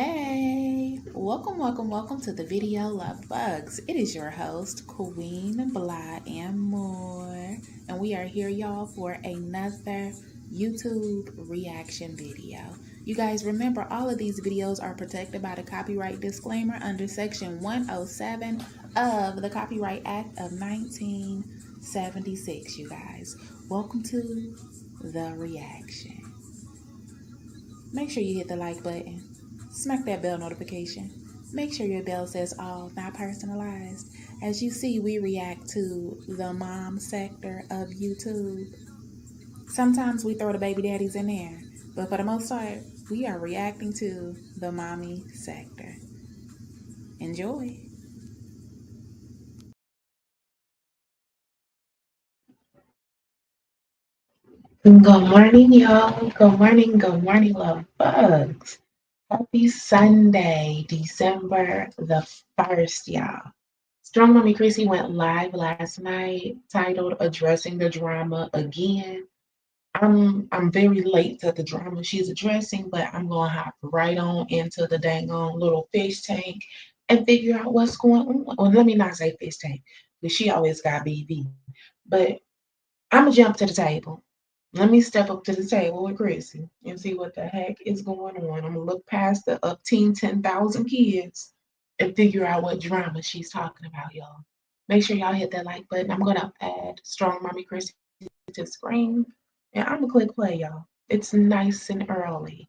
Hey, welcome to the video Love Bugs. It is your host, Queen Blah and More, and we are here, y'all, for another YouTube reaction video. You guys remember all of these videos are protected by the copyright disclaimer under Section 107 of the Copyright Act of 1976, you guys. Welcome to the reaction. Make sure you hit the like button. Smack that bell notification. Make sure your bell says all, not personalized. As you see, we react to the mom sector of YouTube. Sometimes we throw the baby daddies in there, but for the most part, we are reacting to the mommy sector. Enjoy. Good morning, y'all. Good morning, love bugs. Happy Sunday, December the 1st, y'all. Strong Mommy Chrissy went live last night titled Addressing the Drama Again. I'm very late to the drama she's addressing, but I'm gonna hop right on into the dang on little fish tank and figure out what's going on. Well, let me not say fish tank, because she always got BV. But I'm gonna jump to the table. Let me step up to the table with Chrissy and see what the heck is going on. I'm gonna look past the up team 10,000 kids and figure out what drama she's talking about, y'all. Make sure y'all hit that like button. I'm gonna add Strong Mommy Chrissy to the screen and I'm gonna click play, y'all. It's nice and early.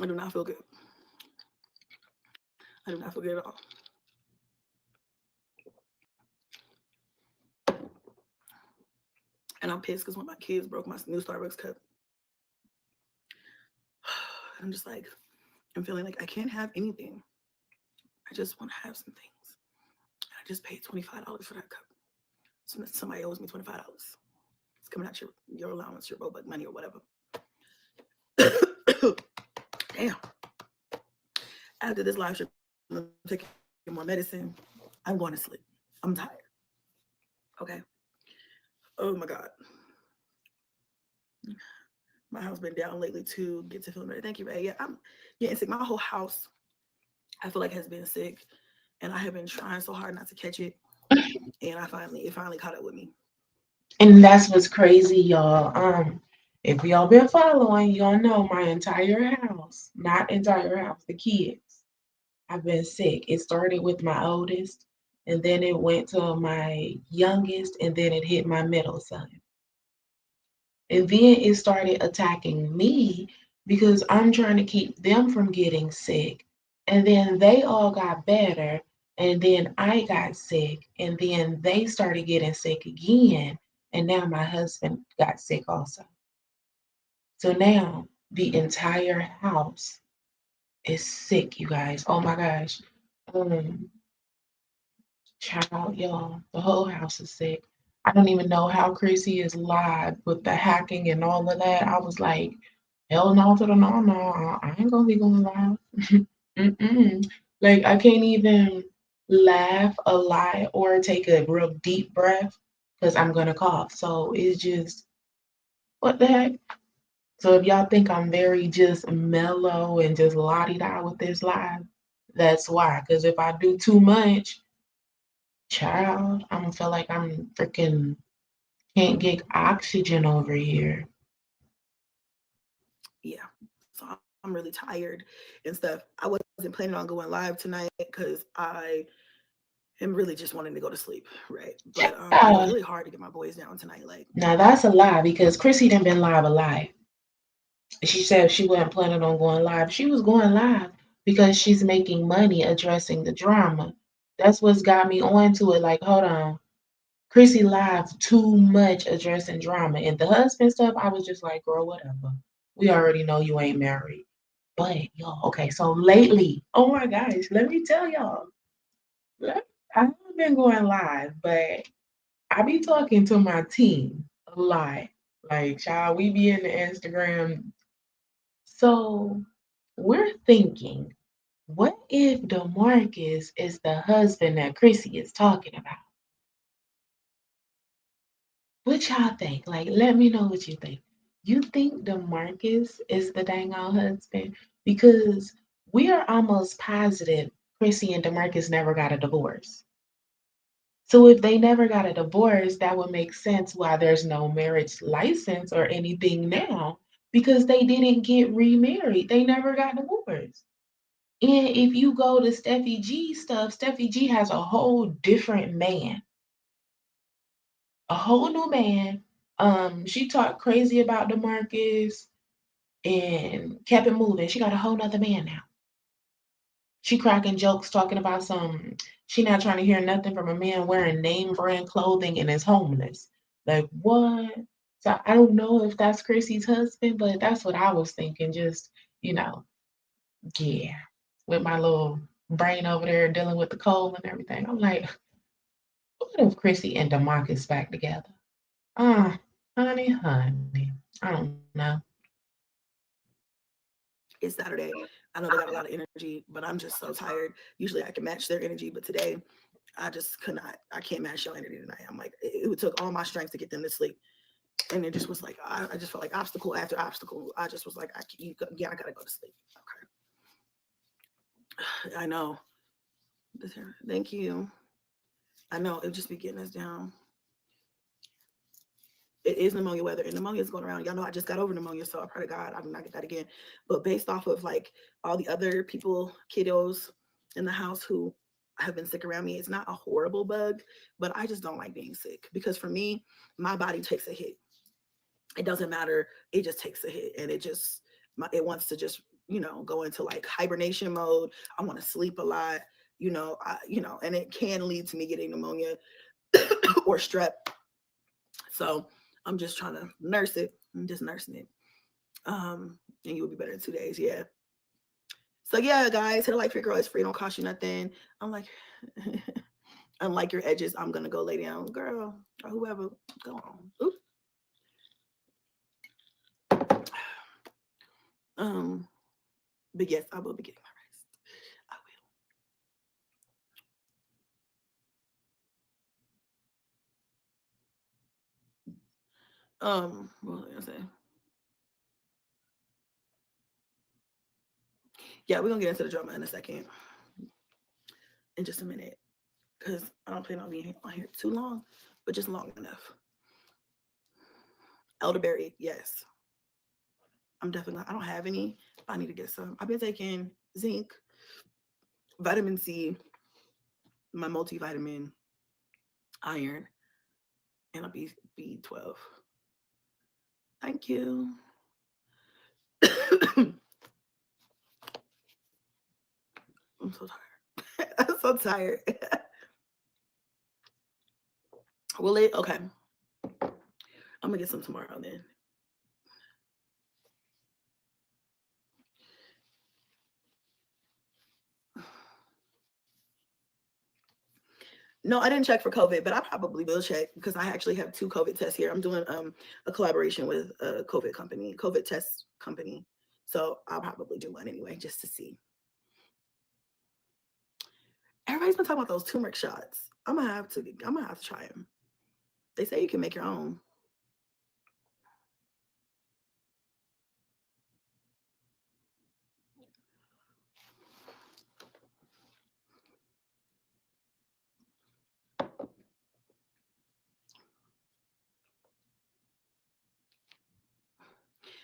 I do not feel good. I do not feel good at all. And I'm pissed because one of my kids broke my new Starbucks cup. I'm just like, I'm feeling like I can't have anything. I just want to have some things. I just paid $25 for that cup. So somebody owes me $25. It's coming out your allowance, your robot money or whatever. Damn. After this live stream, I'm taking more medicine. I'm going to sleep. I'm tired. Okay. Oh my God. My house been down lately too. Get to feeling better. Thank you, Ray. Yeah, I'm getting sick. My whole house, I feel like, has been sick, and I have been trying so hard not to catch it. And it finally caught up with me. And that's what's crazy, y'all. If y'all been following, y'all know my entire house, not entire house, the kids. I've been sick. It started with my oldest, and then it went to my youngest, and then it hit my middle son. And then it started attacking me because I'm trying to keep them from getting sick. And then they all got better, and then I got sick, and then they started getting sick again. And now my husband got sick also. So now the entire house is sick, you guys. Oh my gosh. Um, Child, y'all, the whole house is sick. I don't even know how Chrissy is live with the hacking and all of that. I was like, hell no to the no, no. I ain't gonna be going live. Mm-mm. Like I can't even laugh a lot or take a real deep breath because I'm gonna cough. So it's just what the heck. So if y'all think I'm very just mellow and just la-di-da with this live, that's why. Because if I do too much, child, I'm gonna feel like I'm freaking can't get oxygen over here. Yeah. So I'm really tired and stuff. I wasn't planning on going live tonight because I am really just wanting to go to sleep, right? But it was Yeah. really hard to get my boys down tonight. Like, Now that's a lie because Chrissy didn't been live a lie. She said she wasn't planning on going live. She was going live because she's making money addressing the drama. That's what's got me onto it. Like, hold on. Chrissy live too much addressing drama. And the husband stuff, I was just like, girl, whatever. We already know you ain't married. But y'all, okay, so lately, oh my gosh, let me tell y'all. I haven't been going live, but I be talking to my team a lot. Like, child, we be in the Instagram. So we're thinking, what if DeMarcus is the husband that Chrissy is talking about? What y'all think? Like, let me know what you think. You think DeMarcus is the dang old husband? Because we are almost positive Chrissy and DeMarcus never got a divorce. So if they never got a divorce, that would make sense why there's no marriage license or anything now, because they didn't get remarried. They never got divorced. And if you go to Steffi G stuff, Steffi G has a whole different man, a whole new man. She talked crazy about DeMarcus and kept it moving. She got a whole nother man now. She cracking jokes talking about she not trying to hear nothing from a man wearing name brand clothing and is homeless. Like what? So I don't know if that's Chrissy's husband, but that's what I was thinking. Just, you know, yeah. With my little brain over there dealing with the cold and everything. I'm like, what if Chrissy and DeMarcus back together? Ah, honey. I don't know. It's Saturday. I know they got a lot of energy, but I'm just so tired. Usually I can match their energy, but today I just could not. I can't match your energy tonight. I'm like, it took all my strength to get them to sleep. And it just was like, I just felt like obstacle after obstacle. I just was like, I gotta go to sleep. Okay. I know. Thank you. I know it'll just be getting us down. It is pneumonia weather, and pneumonia is going around. Y'all know I just got over pneumonia, so I pray to God I do not get that again. But based off of like all the other people, kiddos in the house who have been sick around me, it's not a horrible bug, but I just don't like being sick because for me, my body takes a hit. It doesn't matter. It just takes a hit, and it wants to just go into like hibernation mode. I want to sleep a lot, and it can lead to me getting pneumonia or strep. So I'm just trying to nurse it. I'm just nursing it. And you'll be better in 2 days. Yeah. So yeah, guys, hit a like for your girl. It's free. Don't cost you nothing. I'm like, unlike your edges, I'm gonna go lay down, girl, or whoever. Go on. Oop. But yes, I will be getting my rest. I will. What was I gonna say? Yeah, we're gonna get into the drama in a second. In just a minute. Because I don't plan on being on here too long, but just long enough. Elderberry, yes. I'm definitely I don't have any. I need to get some. I've been taking zinc, vitamin C, my multivitamin, iron, and a B12. Thank you. I'm so tired. I'm so tired. Will it? Okay. I'm gonna get some tomorrow then. No, I didn't check for COVID, but I probably will check because I actually have 2 COVID tests here. I'm doing a collaboration with a COVID test company. So I'll probably do one anyway, just to see. Everybody's been talking about those turmeric shots. I'm gonna have to try them. They say you can make your own.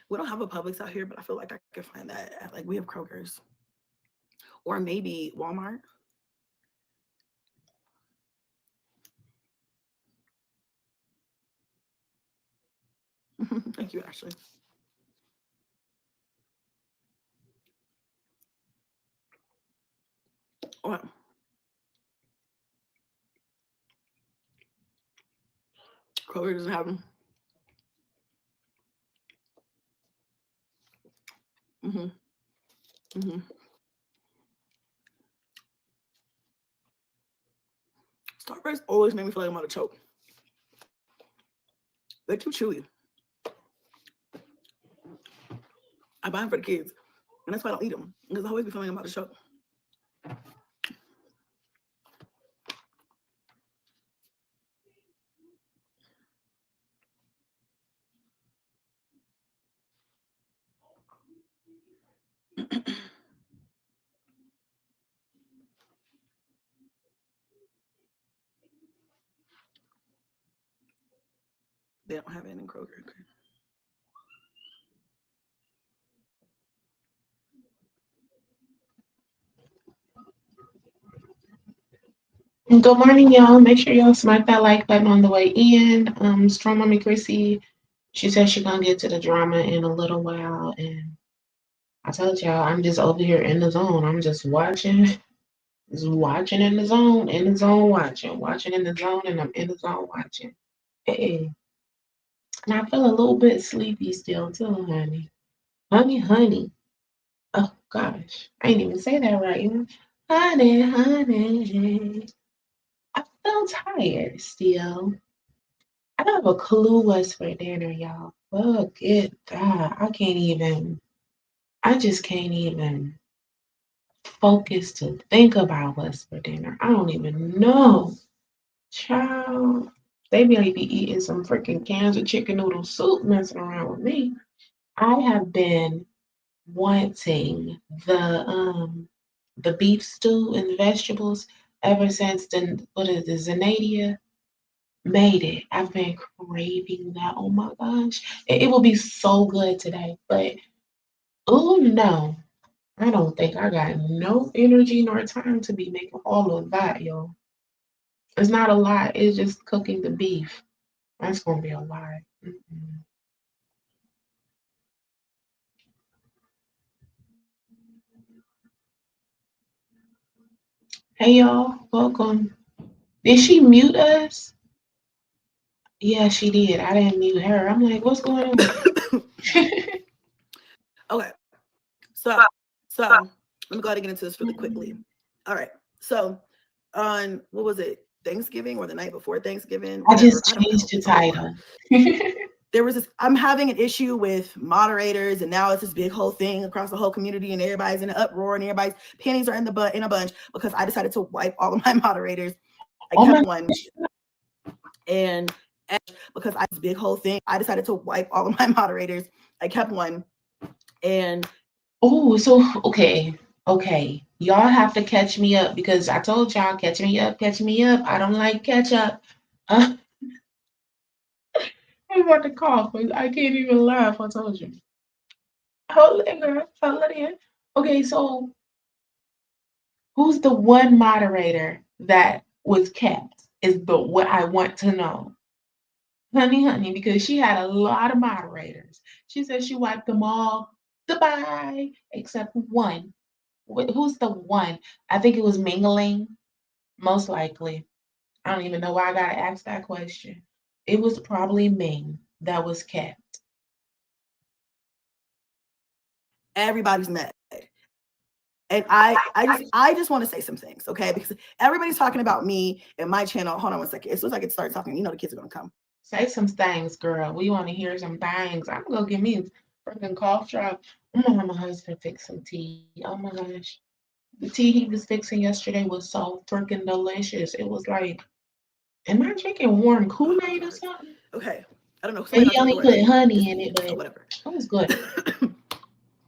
We don't have a Publix out here, but I feel like I could find that at, like, we have Kroger's or maybe Walmart. Thank you, Ashley. Oh, Kroger doesn't have them. Starburst always make me feel like I'm about to choke. They're too chewy. I buy them for the kids, and that's why I don't eat them because I always be feeling like I'm about to choke. They don't have it in Kroger. Okay. Good morning, y'all. Make sure y'all smack that like button on the way in. Strong Mommy Chrissy, she said she's gonna get to the drama in a little while, and I told y'all I'm just over here in the zone. I'm just watching in the zone, watching in the zone, and I'm in the zone watching. Hey, and I feel a little bit sleepy still too, honey. Honey. Oh gosh, I ain't even say that right. Honey. I feel tired still. I don't have a clue what's for dinner, y'all. Oh, good God. I just can't even focus to think about what's for dinner. I don't even know. Child, they may be eating some freaking cans of chicken noodle soup messing around with me. I have been wanting the beef stew and the vegetables ever since the Zenadia made it. I've been craving that. Oh my gosh. It will be so good today. But oh no, I don't think I got no energy nor time to be making all of that, yo. It's not a lot. It's just cooking the beef. That's gonna be a lot. Mm-mm. Hey y'all, welcome. Did she mute us? Yeah, she did. I didn't mute her. I'm like, what's going on? Okay. So let me go ahead and get into this really quickly. All right. So on what was it? Thanksgiving or the night before Thanksgiving? I Whatever. just I don't know. changed the It's all a blur. title. There was this. I'm having an issue with moderators, and now it's this big whole thing across the whole community, and everybody's in an uproar, and everybody's panties are in a bunch because I decided to wipe all of my moderators. I Oh kept my one, and because I this big whole thing, I decided to wipe all of my moderators. I kept one, and oh, so okay. Y'all have to catch me up because I told y'all catch me up. I don't like catch up. Uh, I'm about to cough. I can't even laugh. I told you. Hold it, girl. Hold it in. Okay, so who's the one moderator that was kept? Is the what I want to know. Honey, because she had a lot of moderators. She said she wiped them all goodbye except one. Who's the one? I think it was mingling, most likely. I don't even know why I gotta ask that question. It was probably Ming that was kept. everybody's mad. And I just want to say some things, okay? Because everybody's talking about me and my channel. Hold on one second. As soon as I get started talking, you know the kids are gonna come. Say some things, girl. We want to hear some things. I'm gonna go get me a freaking cough drop. I'm gonna have my husband fix some tea. Oh my gosh. The tea he was fixing yesterday was so freaking delicious. It was like, am I drinking warm Kool-Aid or something? Okay. I don't know. But Somebody he knocked only on the put door. honey in it, but Oh, it whatever. was good.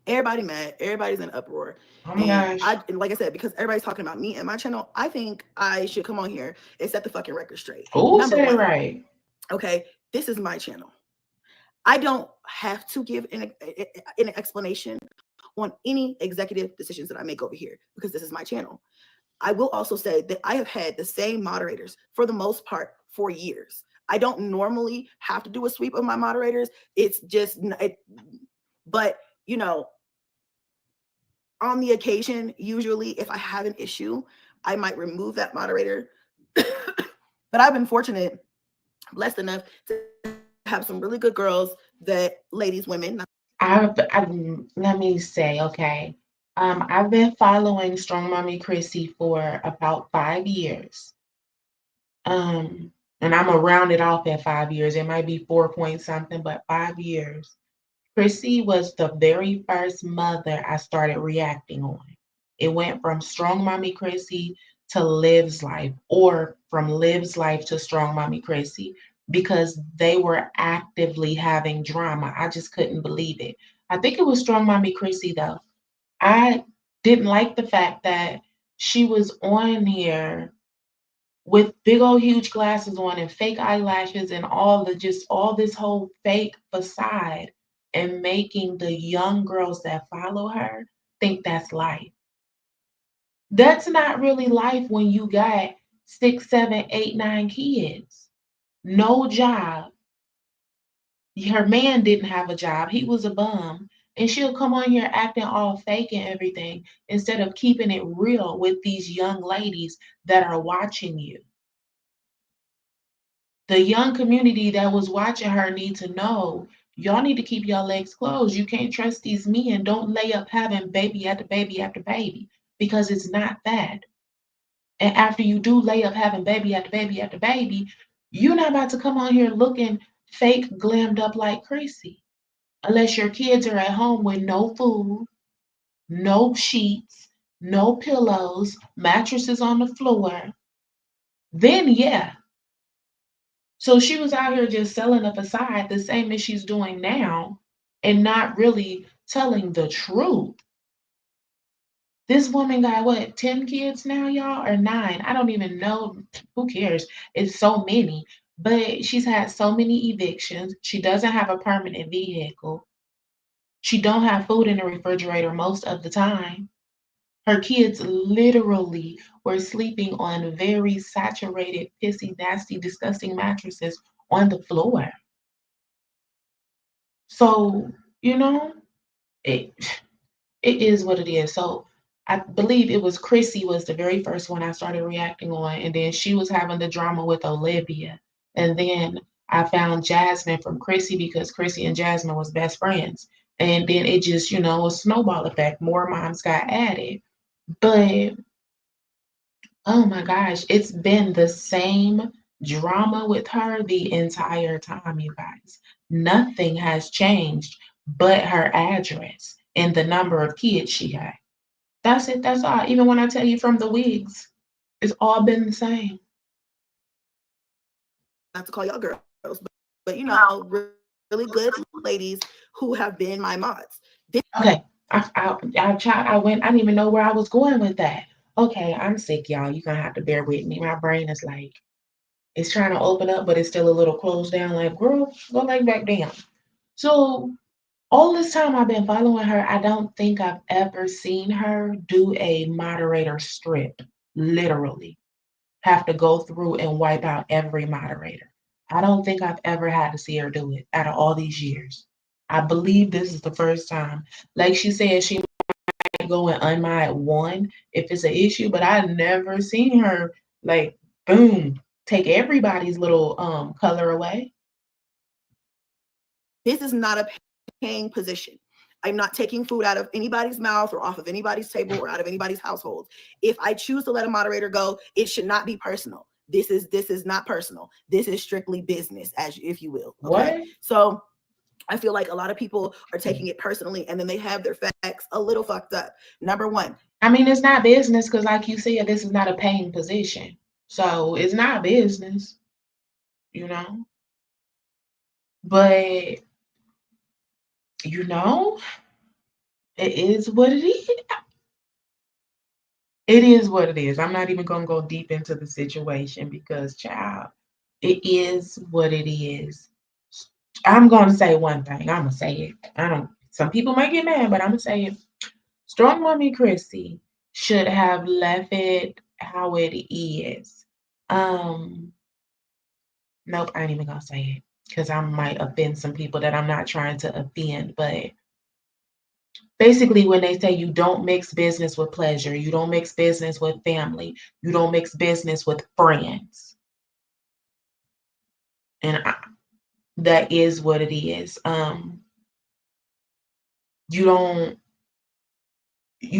Everybody mad. Everybody's in uproar. Oh my And gosh. and like I said, because everybody's talking about me and my channel, I think I should come on here and set the fucking record straight. Who Number said it one, right? okay, this is my channel. I don't have to give an explanation on any executive decisions that I make over here because this is my channel. I will also say that I have had the same moderators for the most part for years. I don't normally have to do a sweep of my moderators. It's just, but you know, on the occasion, usually if I have an issue, I might remove that moderator. But I've been fortunate, blessed enough to have some really good girls ladies, women. Let me say, okay. I've been following Strong Mommy Chrissy for about 5 years. And I'm gonna round it off at 5 years. It might be 4 point something, but 5 years. Chrissy was the very first mother I started reacting on. It went from Strong Mommy Chrissy to Liv's Life, or from Liv's Life to Strong Mommy Chrissy, because they were actively having drama. I just couldn't believe it. I think it was Strong Mommy Chrissy though. I didn't like the fact that she was on here with big old huge glasses on and fake eyelashes and all this whole fake facade and making the young girls that follow her think that's life. That's not really life when you got 6, 7, 8, 9 kids, no job. Her man didn't have a job, he was a bum. And she'll come on here acting all fake and everything instead of keeping it real with these young ladies that are watching you. The young community that was watching her need to know y'all need to keep your legs closed. You can't trust these men. Don't lay up having baby after baby after baby because it's not that. And after you do lay up having baby after baby after baby, you're not about to come on here looking fake, glammed up like Chrissy. Unless your kids are at home with no food, no sheets, no pillows, mattresses on the floor, then yeah. So she was out here just selling a facade, the same as she's doing now, and not really telling the truth. This woman got what, 10 kids now, y'all, or 9? I don't even know. Who cares? It's so many. But she's had so many evictions. She doesn't have a permanent vehicle. She don't have food in the refrigerator most of the time. Her kids literally were sleeping on very saturated, pissy, nasty, disgusting mattresses on the floor. So, you know, it it is what it is. So I believe it was Chrissy was the very first one I started reacting on, and then she was having the drama with Olivia. And then I found Jasmine from Chrissy because Chrissy and Jasmine was best friends. And then it just, a snowball effect. More moms got added. But oh my gosh, it's been the same drama with her the entire time, you guys. Nothing has changed but her address and the number of kids she had. That's it, that's all. Even when I tell you from the wigs, it's all been the same. Not to call y'all girls, but really good ladies who have been my mods. Okay, I went, I didn't even know where I was going with that. Okay, I'm sick, y'all. You're gonna have to bear with me. My brain is like, it's trying to open up, but it's still a little closed down. Like, girl, go like back down. So all this time I've been following her, I don't think I've ever seen her do a moderator strip, literally. Have to go through and wipe out every moderator. I don't think I've ever had to see her do it out of all these years. I believe this is the first time. Like she said, she might go and unmod one if it's an issue, but I've never seen her like boom, take everybody's little color away. This is not a paying position. I'm not taking food out of anybody's mouth or off of anybody's table or out of anybody's household. If I choose to let a moderator go, it should not be personal. This is not personal. This is strictly business, as if you will. Okay. What? So I feel like a lot of people are taking it personally and then they have their facts a little fucked up. Number one. I mean, it's not business because, like you said, this is not a paying position. So it's not business, you know? But, you know, it is what it is. It is what it is. I'm not even going to go deep into the situation because, child, it is what it is. I'm going to say one thing. I'm going to say it. Some people might get mad, but I'm going to say it. Strong Mommy Chrissy should have left it how it is. Nope, I ain't even going to say it because I might offend some people that I'm not trying to offend, but basically when they say you don't mix business with pleasure, you don't mix business with family, you don't mix business with friends. And that is what it is. You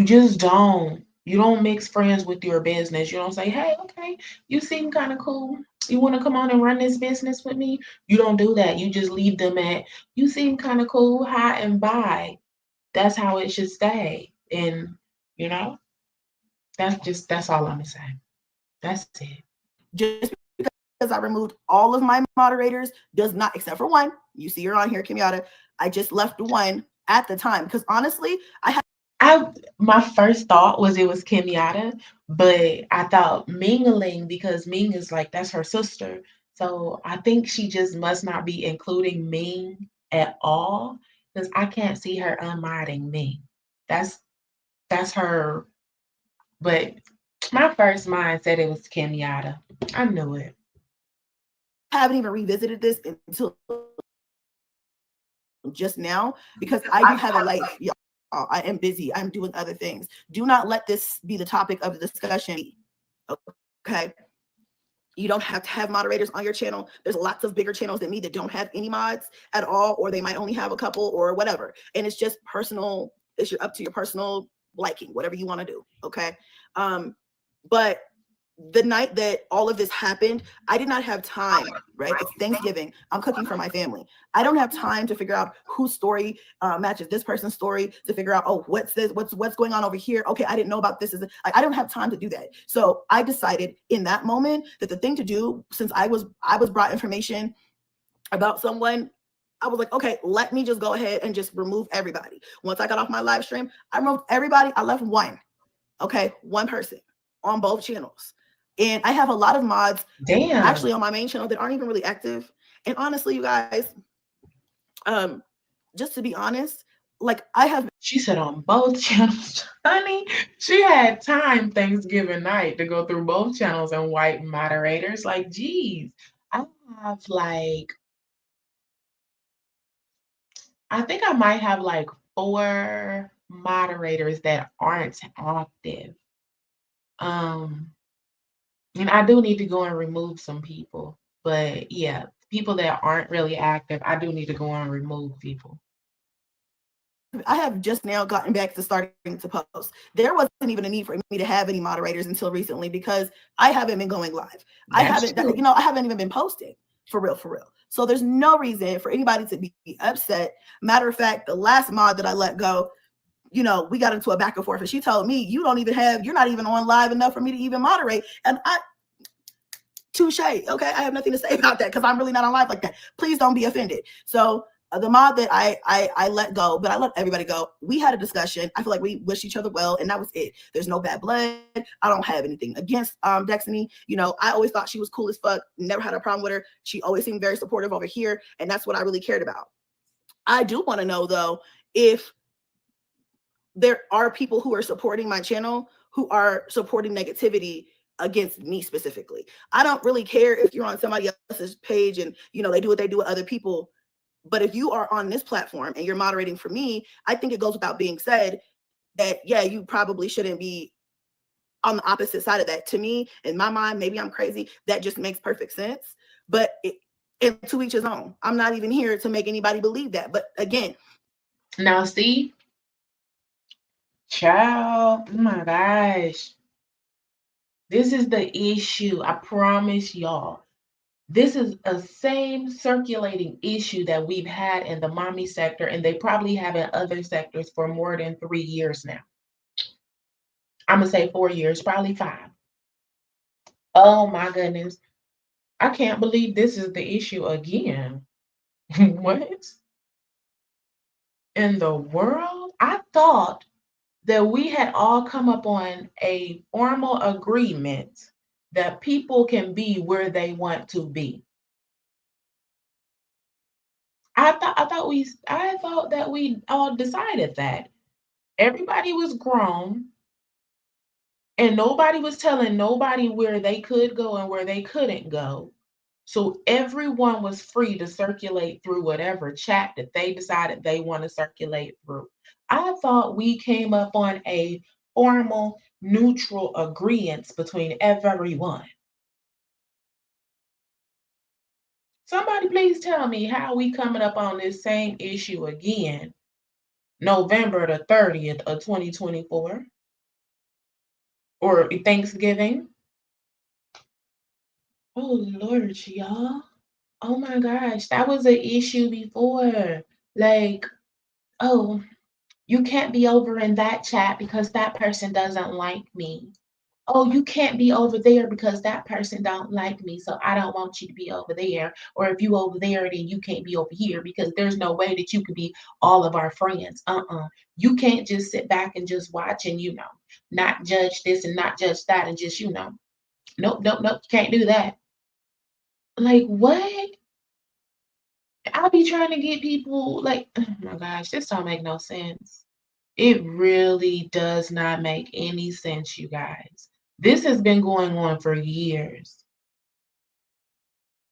just don't. You don't mix friends with your business. You don't say, hey, okay, you seem kind of cool. You want to come on and run this business with me? You don't do that. You just leave them at, you seem kind of cool, hi and bye. That's how it should stay. And, you know, that's all I'm saying. That's it. Just because I removed all of my moderators does not, except for one. You see her on here, Kenyatta. I just left one at the time, because honestly, my first thought was it was Kenyatta, but I thought mingling because Ming is like that's her sister. So I think she just must not be including Ming at all because I can't see her unmodding Ming. That's her. But my first mind said it was Kenyatta. I knew it. haven't even revisited this until just now because I do have a life, y'all. I am busy. I'm doing other things. Do not let this be the topic of the discussion. Okay. You don't have to have moderators on your channel. There's lots of bigger channels than me that don't have any mods at all, or they might only have a couple or whatever. And it's just personal. It's up to your personal liking, whatever you want to do. Okay. But the night that all of this happened, I did not have time, right? It's Thanksgiving. I'm cooking for my family. I don't have time to figure out whose story matches this person's story, to figure out, oh, what's this? What's going on over here? Okay, I didn't know about this. I don't have time to do that. So I decided in that moment that the thing to do, since I was brought information about someone, I was like, okay, let me just go ahead and just remove everybody. Once I got off my live stream, I removed everybody. I left one. Okay, one person on both channels. And I have a lot of mods actually on my main channel that aren't even really active. And honestly, you guys, just to be honest, like I have. She said on both channels, honey. She had time Thanksgiving night to go through both channels and wipe moderators. Like, geez, I have like, I think I might have like 4 moderators that aren't active. And I do need to go and remove some people. But yeah, people that aren't really active, I do need to go and remove people. I have just now gotten back to starting to post. There wasn't even a need for me to have any moderators until recently because I haven't been going live. I haven't even been posting for real. So there's no reason for anybody to be upset. Matter of fact, the last mod that I let go, we got into a back and forth and she told me, you're not even on live enough for me to even moderate. And touche. Okay. I have nothing to say about that because I'm really not on live like that. Please don't be offended. So the mod that I let go, but I let everybody go. We had a discussion. I feel like we wished each other well, and that was it. There's no bad blood. I don't have anything against Destiny. I always thought she was cool as fuck. Never had a problem with her. She always seemed very supportive over here, and that's what I really cared about. I do want to know though if there are people who are supporting my channel who are supporting negativity against me specifically. I don't really care if you're on somebody else's page and they do what they do with other people. But if you are on this platform and you're moderating for me, I think it goes without being said that, yeah, you probably shouldn't be on the opposite side of that. To me, in my mind, maybe I'm crazy. That just makes perfect sense. But and to each his own. I'm not even here to make anybody believe that. But again. Now, see, child, oh my gosh. This is the issue. I promise y'all. This is a same circulating issue that we've had in the mommy sector, and they probably have in other sectors for more than 3 years now. I'm going to say 4 years, probably 5. Oh my goodness. I can't believe this is the issue again. What in the world? I thought that we had all come up on a formal agreement that people can be where they want to be. I thought that we all decided that. Everybody was grown and nobody was telling nobody where they could go and where they couldn't go. So everyone was free to circulate through whatever chat that they decided they want to circulate through. I thought we came up on a formal, neutral agreement between everyone. Somebody please tell me how we coming up on this same issue again, November the 30th of 2024, or Thanksgiving. Oh Lord, y'all. Oh my gosh, that was an issue before. Like, oh, you can't be over in that chat because that person doesn't like me. oh, you can't be over there because that person don't like me, so I don't want you to be over there. Or if you over there, then you can't be over here because there's no way that you could be all of our friends. You can't just sit back and just watch and, not judge this and not judge that and just, nope, nope, nope, you can't do that. Like, what? I'll be trying to get people like, oh my gosh, this don't make no sense. It really does not make any sense, you guys. This has been going on for years.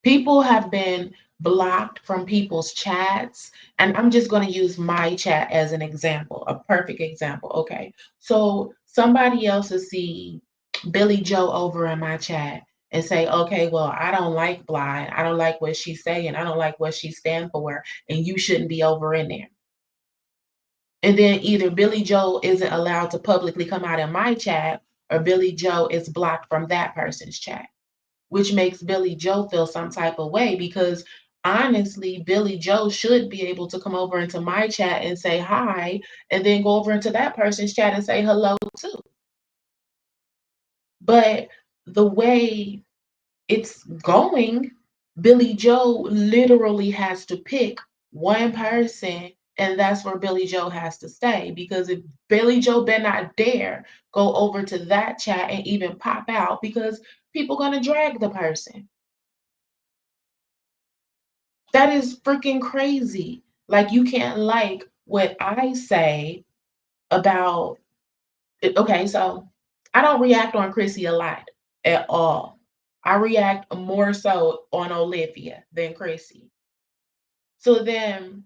People have been blocked from people's chats, and I'm just going to use my chat as an example, a perfect example. Okay. So somebody else will see Billy Joe over in my chat and say, okay, well, I don't like Bly. I don't like what she's saying. I don't like what she stands for, and you shouldn't be over in there. And then either Billy Joe isn't allowed to publicly come out in my chat, or Billy Joe is blocked from that person's chat, which makes Billy Joe feel some type of way because honestly, Billy Joe should be able to come over into my chat and say hi, and then go over into that person's chat and say hello too. But the way it's going, Billy Joe literally has to pick one person, and that's where Billy Joe has to stay. Because if Billy Joe better not dare go over to that chat and even pop out, because people gonna drag the person. That is freaking crazy. Like, you can't like what I say about okay, so I don't react on Chrissy a lot at all. I react more so on Olivia than Chrissy. So then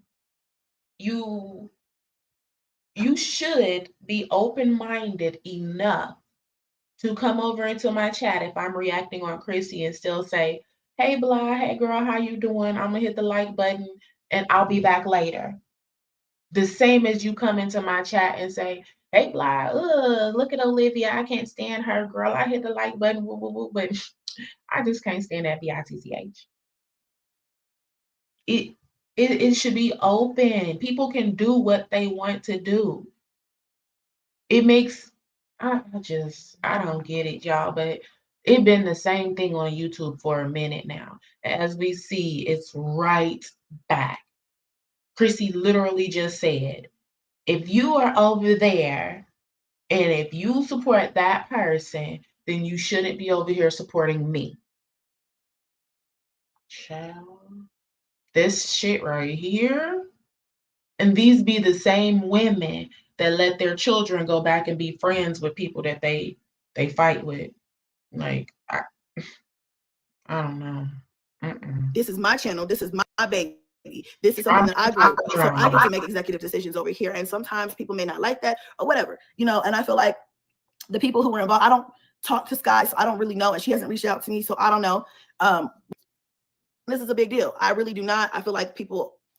you you should be open-minded enough to come over into my chat if I'm reacting on Chrissy and still say, hey Blah, hey girl, how you doing? I'm gonna hit the like button and I'll be back later. The same as you come into my chat and say, hey Blah, look at Olivia. I can't stand her, girl. I hit the like button, woo, woo, woo, but I just can't stand that bitch. It, it should be open. People can do what they want to do. It makes I don't get it, y'all, but it been the same thing on YouTube for a minute now. As we see, it's right back. Chrissy literally just said, if you are over there and if you support that person, then you shouldn't be over here supporting me. Child, this shit right here. And these be the same women that let their children go back and be friends with people that they fight with. Like, I don't know. This is my channel. This is my baby. This is something that I grew. So I get to make executive decisions over here. And sometimes people may not like that or whatever, and I feel like the people who were involved, I don't talk to Sky, so I don't really know. And she hasn't reached out to me, so I don't know. This is a big deal. I really do not. I feel like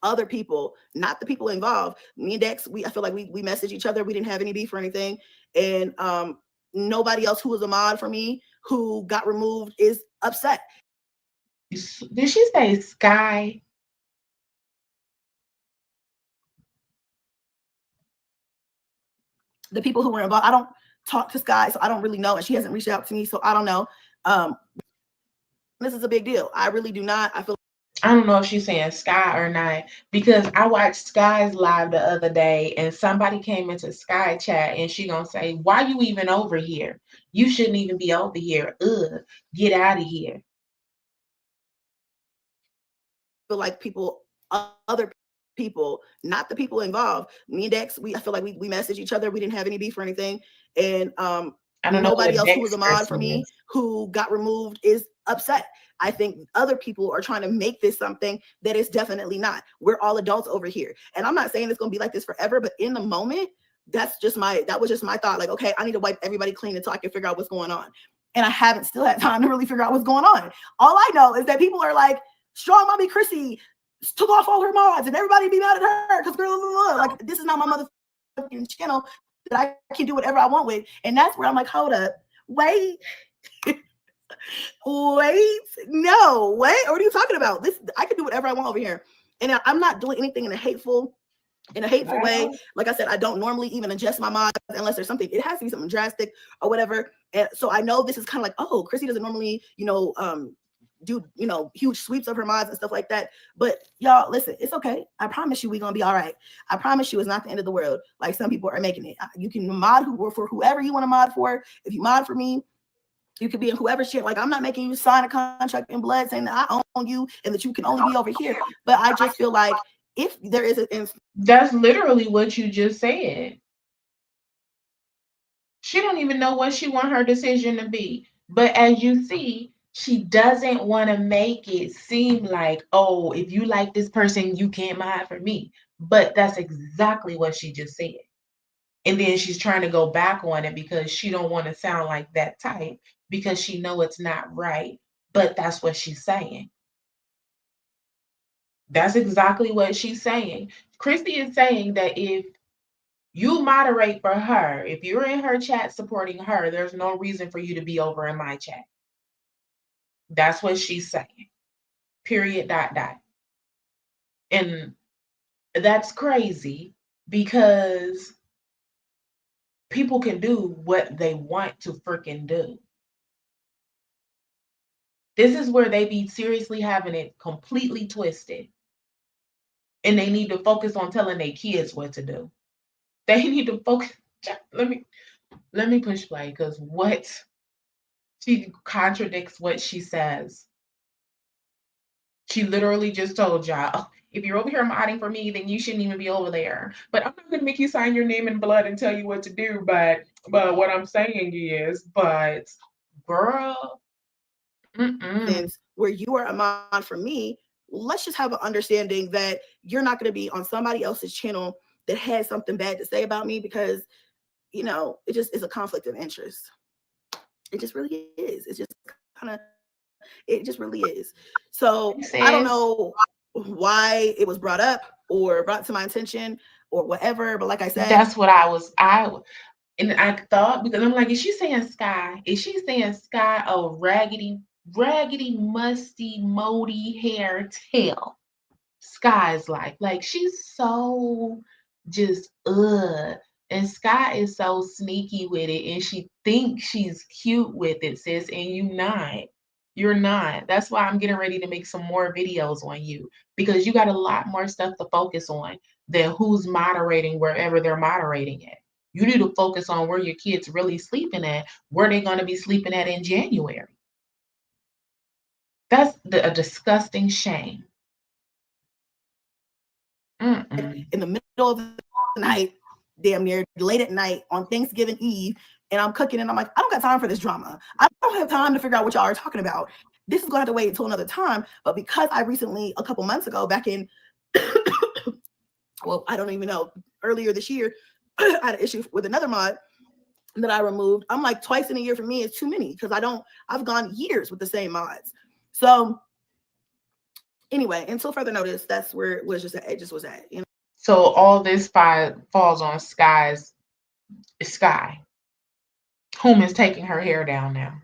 other people, not the people involved, me and Dex, I feel like we messaged each other. We didn't have any beef or anything. And nobody else who was a mod for me who got removed is upset. Did she say Sky? The people who were involved, I don't talk to Sky, so I don't really know. And she hasn't reached out to me, so I don't know. This is a big deal. I really do not. I don't know if she's saying Sky or not, because I watched Sky's live the other day and somebody came into Sky chat and she gonna say, why you even over here? You shouldn't even be over here. Get out of here. I feel like other people, not the people involved, me and Dex, I feel like we messaged each other. We didn't have any beef or anything. And I don't know nobody else who was a mod for me who got removed is upset. I think other people are trying to make this something that is definitely not. We're all adults over here. And I'm not saying it's going to be like this forever, but in the moment, that was just my thought. Like, okay, I need to wipe everybody clean until I can figure out what's going on. And I haven't still had time to really figure out what's going on. All I know is that people are like, strong mommy Chrissy took off all her mods and everybody be mad at her because like, this is not my motherfucking channel that I can do whatever I want with. And that's where I'm like, hold up, wait. Wait, no, wait, what are you talking about? I can do whatever I want over here. And I'm not doing anything in a hateful in a hateful way. Like I said, I don't normally even adjust my mods unless there's something, it has to be something drastic or whatever. And so I know this is kind of like, oh, Chrissy doesn't normally, do, huge sweeps of her mods and stuff like that. But y'all, listen, it's okay. I promise you we're going to be all right. I promise you it's not the end of the world like some people are making it. You can mod for whoever you want to mod for. If you mod for me, you could be in whoever's shit. Like, I'm not making you sign a contract in blood saying that I own you and that you can only be over here. But I just feel like if there is that's literally what you just said. She don't even know what she want her decision to be. But as you see, she doesn't want to make it seem like, oh, if you like this person, you can't mod for me. But that's exactly what she just said. And then she's trying to go back on it because she don't want to sound like that type because she know it's not right. But that's what she's saying. That's exactly what she's saying. Christy is saying that if you moderate for her, if you're in her chat supporting her, there's no reason for you to be over in my chat. That's what she's saying. Period. ... And that's crazy because people can do what they want to freaking do. This is where they be seriously having it completely twisted. And they need to focus on telling their kids what to do. They need to focus. Let me push play because what she contradicts what she says. She literally just told y'all, if you're over here modding for me, then you shouldn't even be over there. But I'm not going to make you sign your name in blood and tell you what to do. But what I'm saying is, girl, where you are a mod for me, let's just have an understanding that you're not going to be on somebody else's channel that has something bad to say about me because, it just is a conflict of interest. It just really is. It's just it just really is. So I don't know why it was brought up or brought to my attention or whatever. But like I said, that's what I thought, because I'm like, is she saying Sky? Is she saying Sky a raggedy, musty, moldy hair tail? Sky's like she's so just and Sky is so sneaky with it, and she thinks she's cute with it, sis, and you're not. That's why I'm getting ready to make some more videos on you, because you got a lot more stuff to focus on than who's moderating wherever they're moderating at. You need to focus on where your kids really sleeping at, where they're going to be sleeping at in January. That's a disgusting shame. In the middle of the night, damn near late at night on Thanksgiving Eve, and I'm cooking and I'm like, I don't got time for this drama. I don't have time to figure out what y'all are talking about. This is going to have to wait until another time. But because I recently, a couple months ago, back in, well, I don't even know, earlier this year, I had an issue with another mod that I removed. I'm like, twice in a year for me is too many because I've gone years with the same mods. So anyway, until further notice, that's where it was just at. It just was at, So all this falls on Sky, whom is taking her hair down now.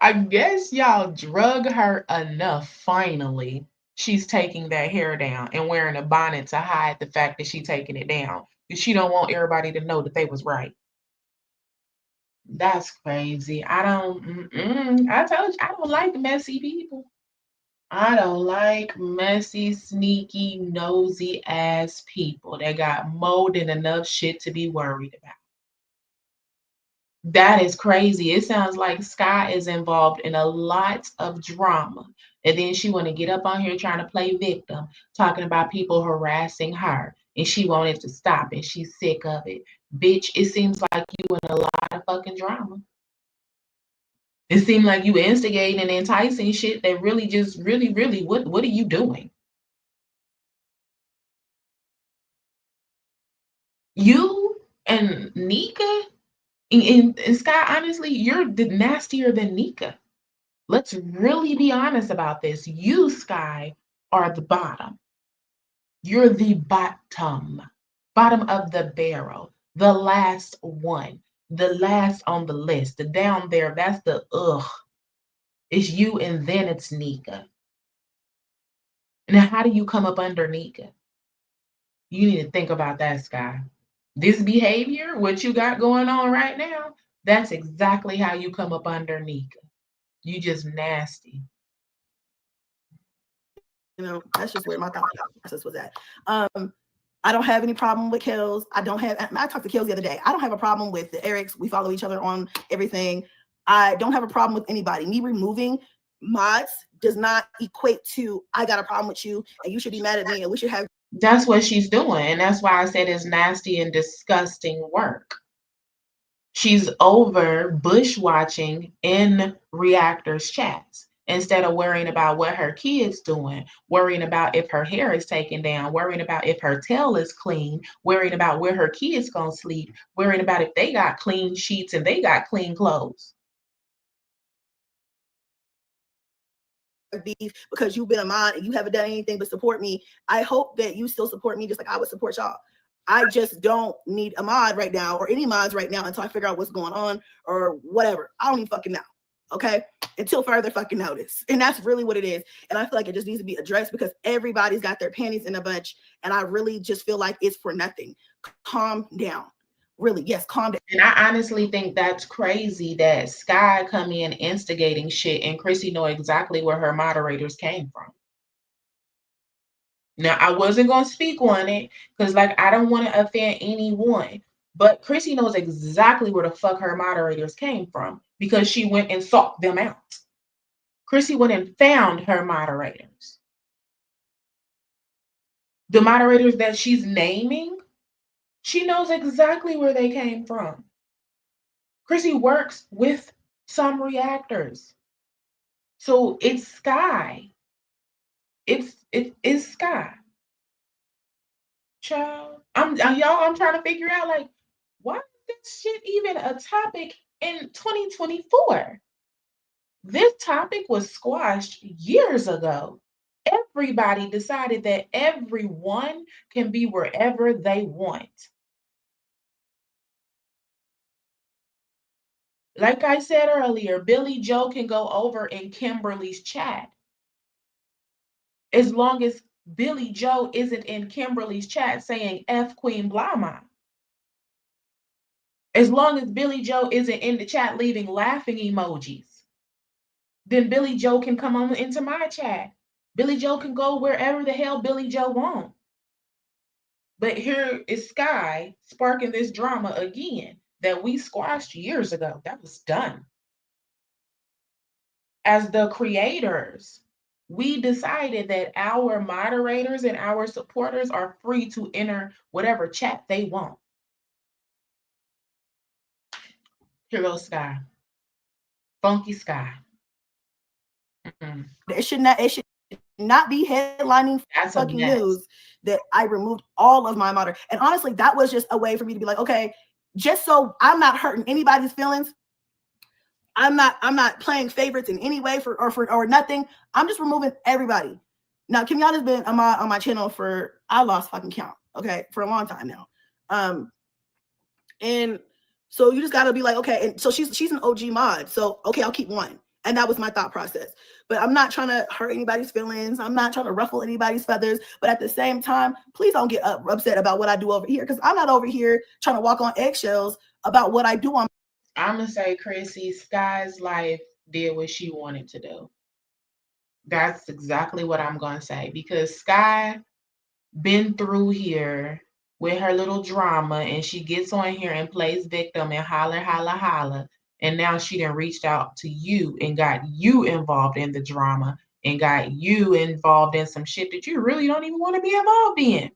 I guess y'all drug her enough. Finally, she's taking that hair down and wearing a bonnet to hide the fact that she's taking it down, because she don't want everybody to know that they was right. That's crazy. I told you, I don't like messy people. I don't like messy, sneaky, nosy ass people that got more than enough shit to be worried about. That is crazy. It sounds like Sky is involved in a lot of drama. And then she want to get up on here trying to play victim, talking about people harassing her. And she wanted to stop, and she's sick of it. Bitch, it seems like you in a lot of fucking drama. It seemed like you instigating and enticing shit that really just really, what are you doing? You and Nika and Sky, honestly, you're nastier than Nika. Let's really be honest about this. You, Sky, are the bottom. You're the bottom of the barrel, the last one, the last on the list, the down there. That's the ugh. It's you, and then it's Nika. Now, how do you come up under Nika? You need to think about that, Sky. This behavior, what you got going on right now, that's exactly how you come up under Nika. You just nasty. You know, that's just where my thought process was at. I don't have any problem with Kels. I talked to Kels the other day. I don't have a problem with the Erics. We follow each other on everything. I don't have a problem with anybody. Me removing mods does not equate to I got a problem with you and you should be mad at me and we should have. That's what she's doing. And that's why I said it's nasty and disgusting work. She's over bushwatching in reactors chats instead of worrying about what her kids doing, worrying about if her hair is taken down, worrying about if her tail is clean, worrying about where her kids gonna sleep, worrying about if they got clean sheets and they got clean clothes. Beef because you've been a mod and you haven't done anything but support me. I hope that you still support me just like I would support y'all. I just don't need a mod right now or any mods right now until I figure out what's going on or whatever. I don't even fucking know. Okay. Until further fucking notice. And that's really what it is. And I feel like it just needs to be addressed because everybody's got their panties in a bunch. And I really just feel like it's for nothing. Calm down. Really, yes, calm down. And I honestly think that's crazy that Sky come in instigating shit and Chrissy know exactly where her moderators came from. Now, I wasn't going to speak on it because, like, I don't want to offend anyone. But Chrissy knows exactly where the fuck her moderators came from because she went and sought them out. Chrissy went and found her moderators. The moderators that she's naming, she knows exactly where they came from. Chrissy works with some reactors. So it's Sky. It's Sky. Child, I'm trying to figure out, like, why is this shit even a topic in 2024? This topic was squashed years ago. Everybody decided that everyone can be wherever they want. Like I said earlier, Billy Joe can go over in Kimberly's chat. As long as Billy Joe isn't in Kimberly's chat saying F Queen Blama. As long as Billy Joe isn't in the chat leaving laughing emojis, then Billy Joe can come on into my chat. Billy Joe can go wherever the hell Billy Joe wants. But here is Sky sparking this drama again that we squashed years ago. That was done. As the creators, we decided that our moderators and our supporters are free to enter whatever chat they want. Here goes Sky. Funky Sky. Mm-hmm. It should not be headlining That's fucking news that I removed all of my moderators. And honestly, that was just a way for me to be like, okay, just so I'm not hurting anybody's feelings. I'm not playing favorites in any way or nothing. I'm just removing everybody. Now, Kenyatta's been on my channel for, I lost fucking count, okay, for a long time now. And so you just gotta be like, okay, and so she's an OG mod. So okay, I'll keep one. And that was my thought process. But I'm not trying to hurt anybody's feelings. I'm not trying to ruffle anybody's feathers. But at the same time, please don't get upset about what I do over here. Because I'm not over here trying to walk on eggshells about what I do on. I'm going to say, Chrissy, Sky's life did what she wanted to do. That's exactly what I'm going to say. Because Sky been through here with her little drama. And she gets on here and plays victim and holler, holler, holler. And now she done reached out to you and got you involved in the drama and got you involved in some shit that you really don't even want to be involved in.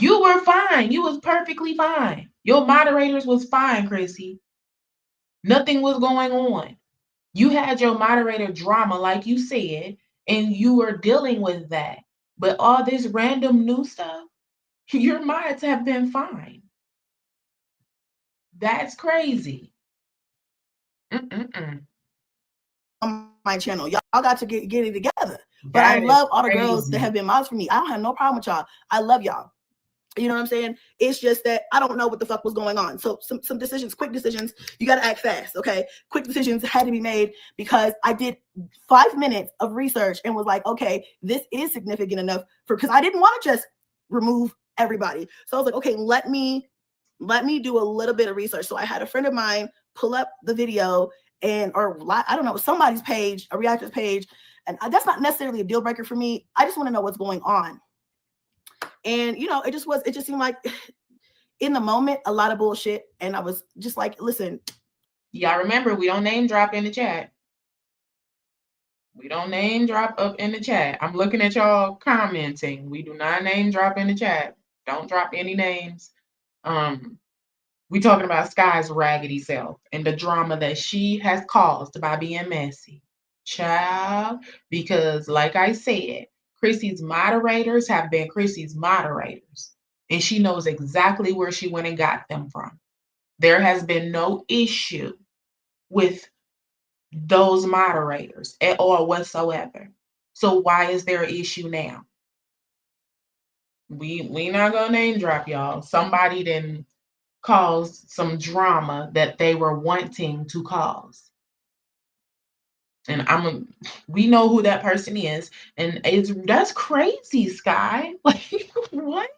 You were fine. You was perfectly fine. Your moderators was fine, Chrissy. Nothing was going on. You had your moderator drama, like you said, and you were dealing with that. But all this random new stuff, your mods have been fine. That's crazy. On my channel, y'all got to get it together. But I love all the girls that have been mods for me. I don't have no problem with y'all. I love y'all. You know what I'm saying? It's just that I don't know what the fuck was going on. So some decisions, quick decisions, you got to act fast, okay? Quick decisions had to be made because I did 5 minutes of research and was like, okay, this is significant enough because I didn't want to just remove everybody. So I was like, okay, let me do a little bit of research. So I had a friend of mine pull up the video or I don't know, somebody's page, a reactor's page. And that's not necessarily a deal breaker for me. I just want to know what's going on. And, it just seemed like in the moment, a lot of bullshit. And I was just like, listen. Y'all remember, we don't name drop in the chat. We don't name drop up in the chat. I'm looking at y'all commenting. We do not name drop in the chat. Don't drop any names. We talking about Sky's raggedy self and the drama that she has caused by being messy. Child, because like I said, Chrissy's moderators have been Chrissy's moderators. And she knows exactly where she went and got them from. There has been no issue with those moderators at all whatsoever. So why is there an issue now? We not gonna name drop y'all. Somebody didn't cause some drama that they were wanting to cause. And we know who that person is. And that's crazy, Sky. Like, what?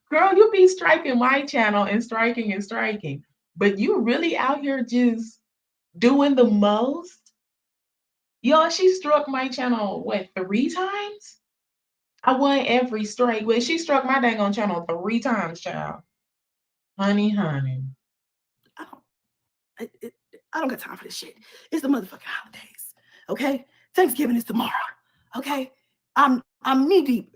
Girl, you be striking my channel and striking. But you really out here just doing the most? Y'all, she struck my channel, 3 times? I won every strike. Well, she struck my dang on channel 3 times, child. Honey. I don't got time for this shit. It's the motherfucking holidays. Okay? Thanksgiving is tomorrow. Okay? I'm knee deep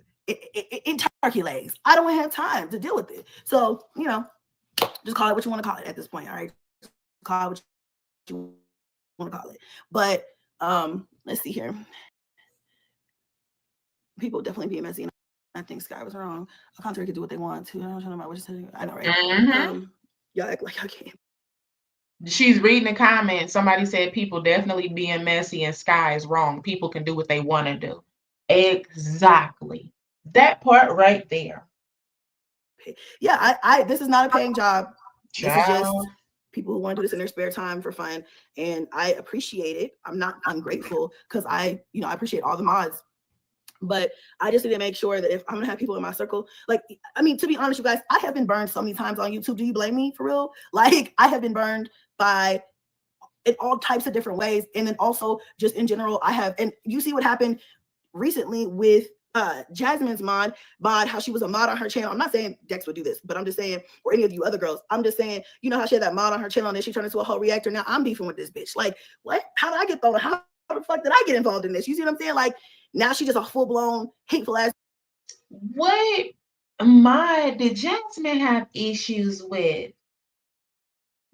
in turkey legs. I don't have time to deal with it. So, just call it what you want to call it at this point. All right? Call it what you want to call it. But let's see here. People definitely being messy. I think Sky was wrong. A contrary could do what they want to. I don't know what you're saying. I know, right? Mm-hmm. Y'all act like I can't. She's reading the comments. Somebody said people definitely being messy and Sky is wrong. People can do what they want to do. Exactly. That part right there. Yeah, I this is not a paying job. Child. This is just people who want to do this in their spare time for fun. And I appreciate it. I'm not ungrateful because I appreciate all the mods. But I just need to make sure that if I'm gonna have people in my circle, to be honest, you guys, I have been burned so many times on YouTube. Do you blame me for real? Like, I have been burned in all types of different ways. And then also just in general, and you see what happened recently with Jasmine's mod, how she was a mod on her channel. I'm not saying Dex would do this, but I'm just saying, or any of you other girls, I'm just saying, how she had that mod on her channel and then she turned into a whole reactor. Now I'm beefing with this bitch. Like, what? How did I get thrown? How the fuck did I get involved in this? You see what I'm saying? Like, now she's just a full-blown hateful ass. What mod did Jasmine have issues with?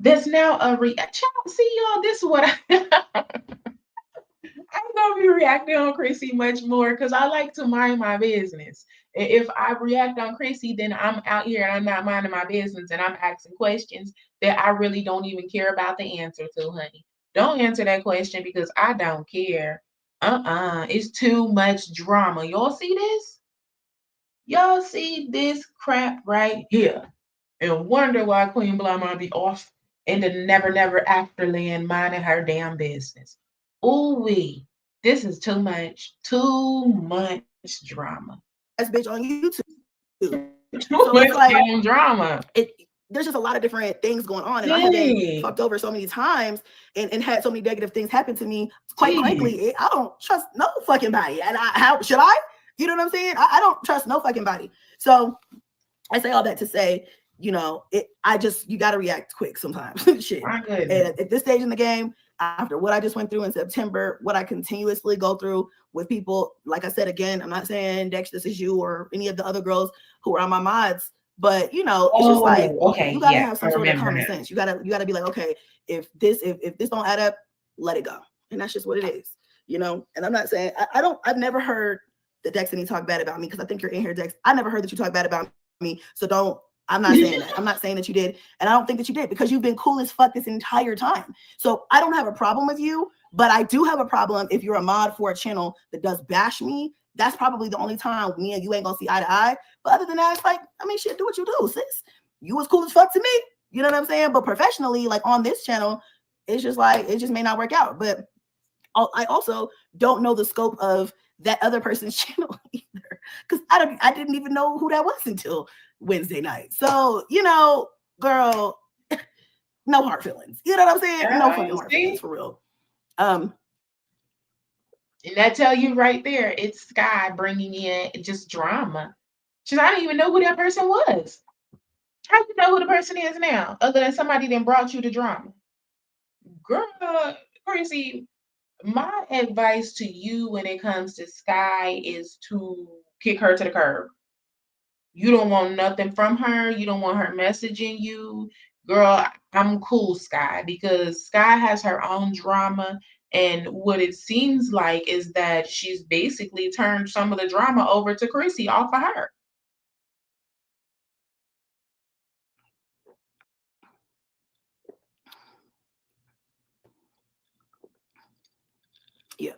There's now see y'all, this is what I'm gonna be reacting on Chrissy much more because I like to mind my business. If I react on Chrissy, then I'm out here and I'm not minding my business and I'm asking questions that I really don't even care about the answer to, honey. Don't answer that question because I don't care. It's too much drama. Y'all see this? Y'all see this crap right here and wonder why Queen Blah might be off in the never after land minding her damn business. Ooh-wee. This is too much drama. As bitch on YouTube. So it's like damn drama. There's just a lot of different things going on, and I have been fucked over so many times and had so many negative things happen to me. Quite frankly, I don't trust no fucking body. And how should I? You know what I'm saying? I don't trust no fucking body. So I say all that to say, you got to react quick sometimes. Shit. And at this stage in the game, after what I just went through in September, what I continuously go through with people, like I said, again, I'm not saying Dex, this is you or any of the other girls who are on my mods, but it's just like, you gotta have some sort of common sense. You gotta be like, okay, if this don't add up, let it go. And that's just what it is, And I'm not saying I've never heard that Dex and he talk bad about me, because I think you're in here, Dex. I never heard that you talk bad about me. So I'm not saying that. I'm not saying that you did. And I don't think that you did, because you've been cool as fuck this entire time. So I don't have a problem with you, but I do have a problem if you're a mod for a channel that does bash me. That's probably the only time me and you ain't gonna see eye to eye. But other than that, it's like, shit, do what you do, sis. You was cool as fuck to me. You know what I'm saying? But professionally, like on this channel, it's just like, it just may not work out. But I also don't know the scope of that other person's channel either. because I didn't even know who that was until Wednesday night. So, girl, no hard feelings. You know what I'm saying? No fucking hard feelings for real. And that tell you right there, it's Sky bringing in just drama. She's, I didn't even know who that person was. How do you know who the person is now, other than somebody that brought you the drama? Girl, Chrissy, my advice to you when it comes to Sky is to kick her to the curb. You don't want nothing from her. You don't want her messaging you. Girl, I'm cool, Sky, because Sky has her own drama. And what it seems like is that she's basically turned some of the drama over to Chrissy off of her. Yeah.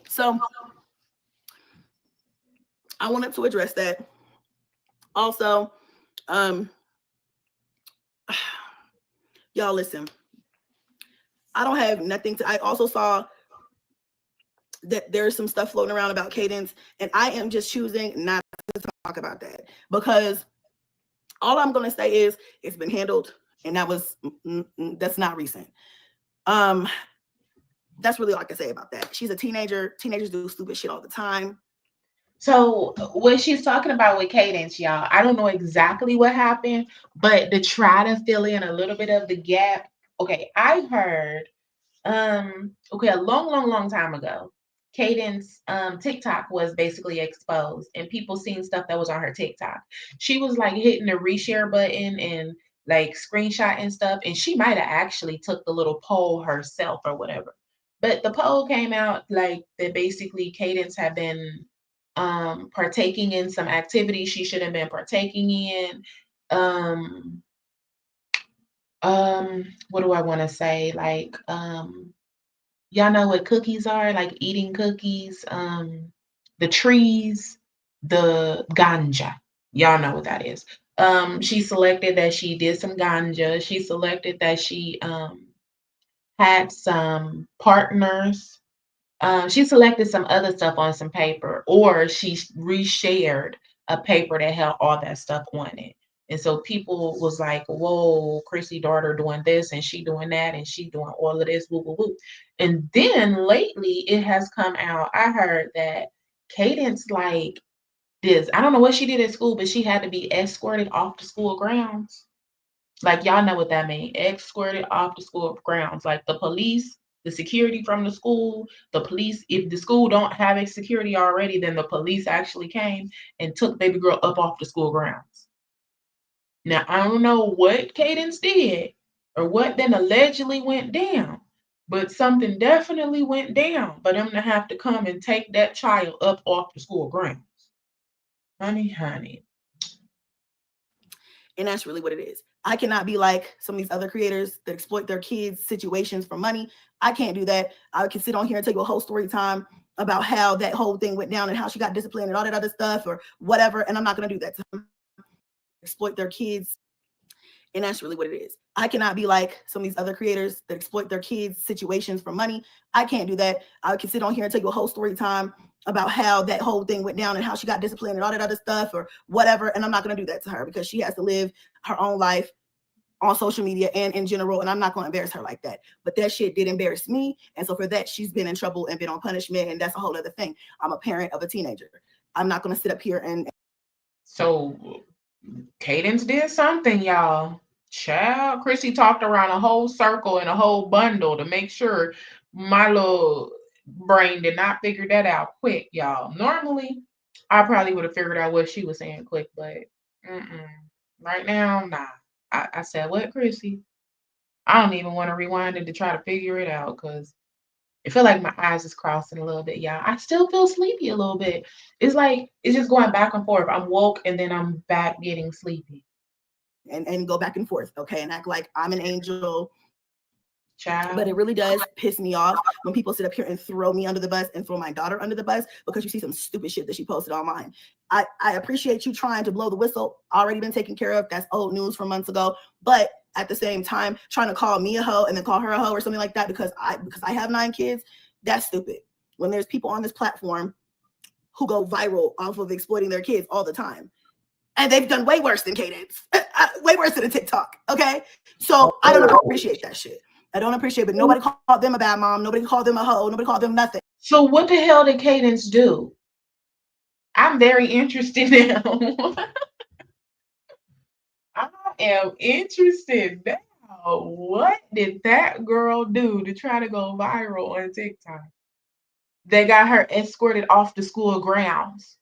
So I wanted to address that. Also, y'all listen. I don't have nothing to. I also saw that there's some stuff floating around about Kadence, and I am just choosing not to talk about that because all I'm going to say is it's been handled, and that's not recent. That's really all I can say about that. She's a teenager. Teenagers do stupid shit all the time. So what she's talking about with Kadence, y'all, I don't know exactly what happened, but to try to fill in a little bit of the gap. Okay, I heard, a long time ago, Kadence TikTok was basically exposed and people seen stuff that was on her TikTok. She was like hitting the reshare button and like screenshotting stuff, and she might have actually took the little poll herself or whatever. But the poll came out like that basically Kadence had been partaking in some activities she shouldn't have been partaking in. What do I want to say? Like, y'all know what cookies are, like eating cookies, the trees, the ganja. Y'all know what that is. She selected that she did some ganja. She selected that she had some partners. She selected some other stuff on some paper, or she reshared a paper that had all that stuff on it. And so people was like, whoa, Chrissy daughter doing this and she doing that and she doing all of this, woo, woo, woo. And then lately it has come out, I heard that Kadence like this, I don't know what she did at school, but she had to be escorted off the school grounds. Like y'all know what that means. Escorted off the school grounds. Like the police, the security from the school, the police, if the school don't have a security already, then the police actually came and took baby girl up off the school grounds. Now I don't know what Kadence did or what then allegedly went down, but something definitely went down for them to have to come and take that child up off the school grounds. Honey. And that's really what it is. I cannot be like some of these other creators that exploit their kids' situations for money. I can't do that. I can sit on here and tell you a whole story time about how that whole thing went down and how she got disciplined and all that other stuff or whatever. And I'm not going to do that to them. Exploit their kids. And that's really what it is. I cannot be like some of these other creators that exploit their kids' situations for money. I can't do that. I can sit on here and tell you a whole story time about how that whole thing went down and how she got disciplined and all that other stuff or whatever. And I'm not going to do that to her because she has to live her own life on social media and in general. And I'm not going to embarrass her like that. But that shit did embarrass me. And so for that, she's been in trouble and been on punishment. And that's a whole other thing. I'm a parent of a teenager. I'm not going to sit up here and. So Kadence did something, y'all. Child, Chrissy talked around a whole circle and a whole bundle to make sure my little brain did not figure that out quick, y'all. Normally, I probably would have figured out what she was saying quick, but right now, nah. I said, what, Chrissy? I don't even want to rewind it to try to figure it out because I feel like my eyes is crossing a little bit, y'all. I still feel sleepy a little bit. It's like, it's just going back and forth. I'm woke and then I'm back getting sleepy. And go back and forth, okay, and act like I'm an angel. Child. But it really does piss me off when people sit up here and throw me under the bus and throw my daughter under the bus because you see some stupid shit that she posted online. I appreciate you trying to blow the whistle. Already been taken care of. That's old news from months ago. But at the same time trying to call me a hoe and then call her a hoe or something like that because I have 9 kids, that's stupid. When there's people on this platform who go viral off of exploiting their kids all the time. And they've done way worse than Kadence, way worse than a TikTok. Okay, so I don't appreciate that shit. I don't appreciate it. But nobody called them a bad mom. Nobody called them a hoe. Nobody called them nothing. So what the hell did Kadence do? I'm very interested now. I am interested now. What did that girl do to try to go viral on TikTok? They got her escorted off the school grounds.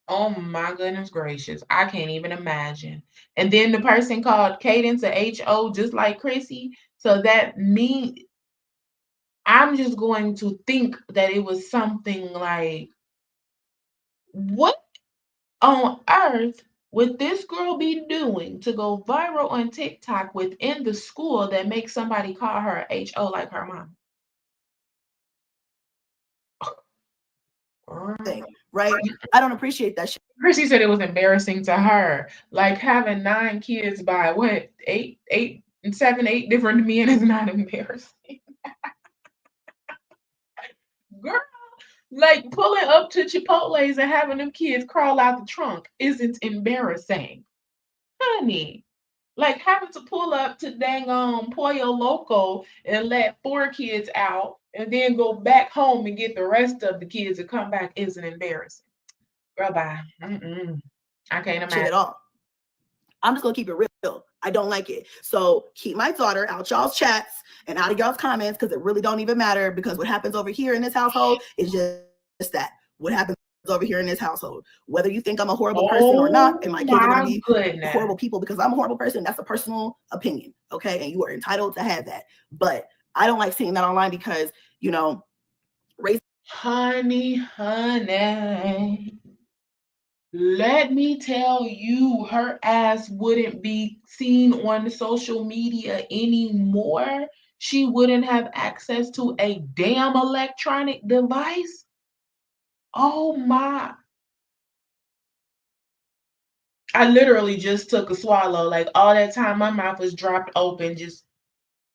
Oh my goodness gracious. I can't even imagine. And then the person called Kadence a HO just like Chrissy. So that means I'm just going to think that it was something like, what on earth would this girl be doing to go viral on TikTok within the school that makes somebody call her HO like her mom? Thing, right? I don't appreciate that shit. Chrissy said it was embarrassing to her. Like having 9 kids by what, 8 and 7, 8 different men is not embarrassing. Girl, like pulling up to Chipotle's and having them kids crawl out the trunk isn't embarrassing. Honey, like having to pull up to dang on Pollo Loco and let 4 kids out and then go back home and get the rest of the kids to come back isn't embarrassing. Girl, bye. I can't imagine. Shit at all. I'm just gonna keep it real. I don't like it. So keep my daughter out y'all's chats and out of y'all's comments because it really don't even matter because what happens over here in this household is just that. What happens over here in this household. Whether you think I'm a horrible person or not, and my kids are gonna be horrible people because I'm a horrible person, that's a personal opinion. Okay. And you are entitled to have that. But I don't like seeing that online because, you know, honey, let me tell you, her ass wouldn't be seen on social media anymore. She wouldn't have access to a damn electronic device. Oh my. I literally just took a swallow. Like all that time, my mouth was dropped open, just,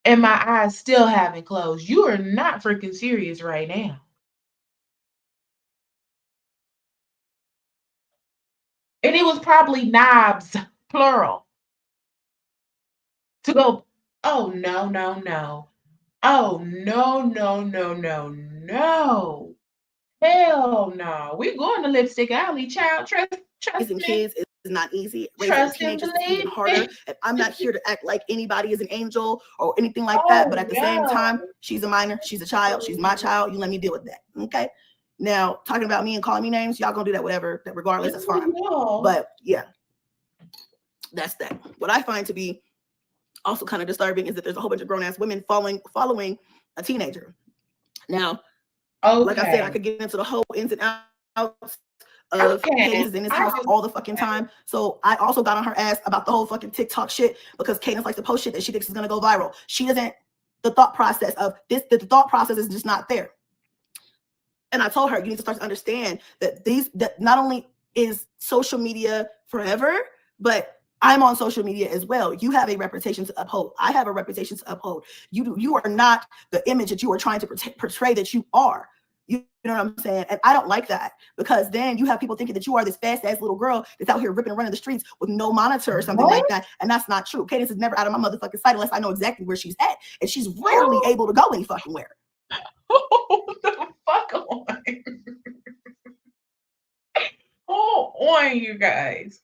and my eyes still haven't closed. You are not freaking serious right now. And it was probably knobs, plural. To go, oh no. Oh no. Hell no. We're going to Lipstick Alley, child. Trust raising me. kids is not easy. Raising teenagers is even harder. And I'm not here to act like anybody is an angel or anything like that. But at the same time, she's a minor. She's a child. She's my child. You let me deal with that. Okay. Now, talking about me and calling me names, y'all gonna do that, whatever, that regardless, that's fine. But yeah, that's that. What I find to be also kind of disturbing is that there's a whole bunch of grown-ass women following a teenager. Now, like I said, I could get into the whole ins and outs of Kadence is in this house all the fucking time. So I also got on her ass about the whole fucking TikTok shit because Kadence likes to post shit that she thinks is gonna go viral. She doesn't, the thought process of this, the thought process is just not there. And I told her, you need to start to understand that that not only is social media forever, but I'm on social media as well. You have a reputation to uphold. I have a reputation to uphold. You are not the image that you are trying to portray that you are. You know what I'm saying? And I don't like that because then you have people thinking that you are this fast ass little girl that's out here ripping and running the streets with no monitor or something like that. And that's not true. Kadence is never out of my motherfucking sight unless I know exactly where she's at. And she's rarely able to go any fucking where. The fuck on. Hold on, you guys.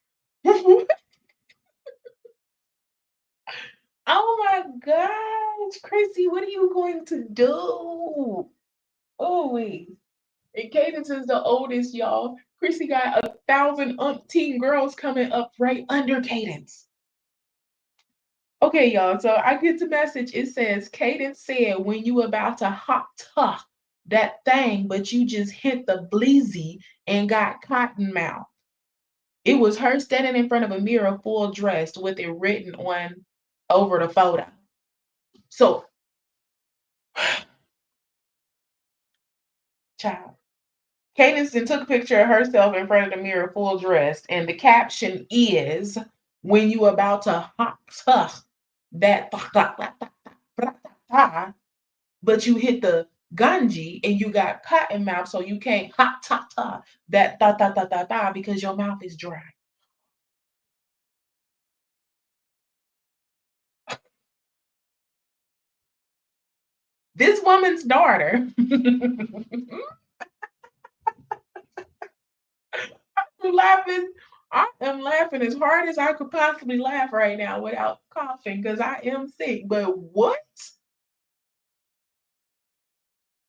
Oh my gosh, Chrissy, what are you going to do? Oh wait. And Kadence is the oldest, y'all. Chrissy got 1,000 umpteen girls coming up right under Kadence. Okay, y'all. So I get the message. It says Kadence said when you about to hop tuck that thing, but you just hit the bleezy and got cotton mouth. It was her standing in front of a mirror full dressed with it written on over the photo. So, child. Kadence then took a picture of herself in front of the mirror full dressed, and the caption is, when you about to that but you hit the ganji and you got cotton mouth, so you can't that because your mouth is dry. This woman's daughter. I'm laughing. I am laughing as hard as I could possibly laugh right now without coughing because I am sick. But what?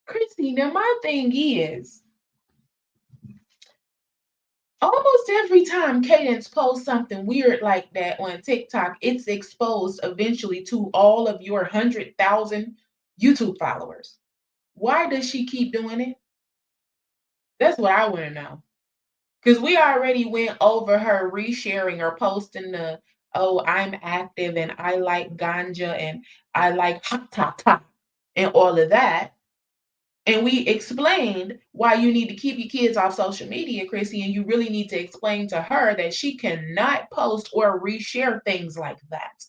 Christy, now my thing is, almost every time Kadence posts something weird like that on TikTok, it's exposed eventually to all of your 100,000 YouTube followers. Why does she keep doing it? That's what I want to know. Because we already went over her resharing or posting the, oh, I'm active and I like ganja and I like ha and all of that. And we explained why you need to keep your kids off social media, Chrissy, and you really need to explain to her that she cannot post or reshare things like that.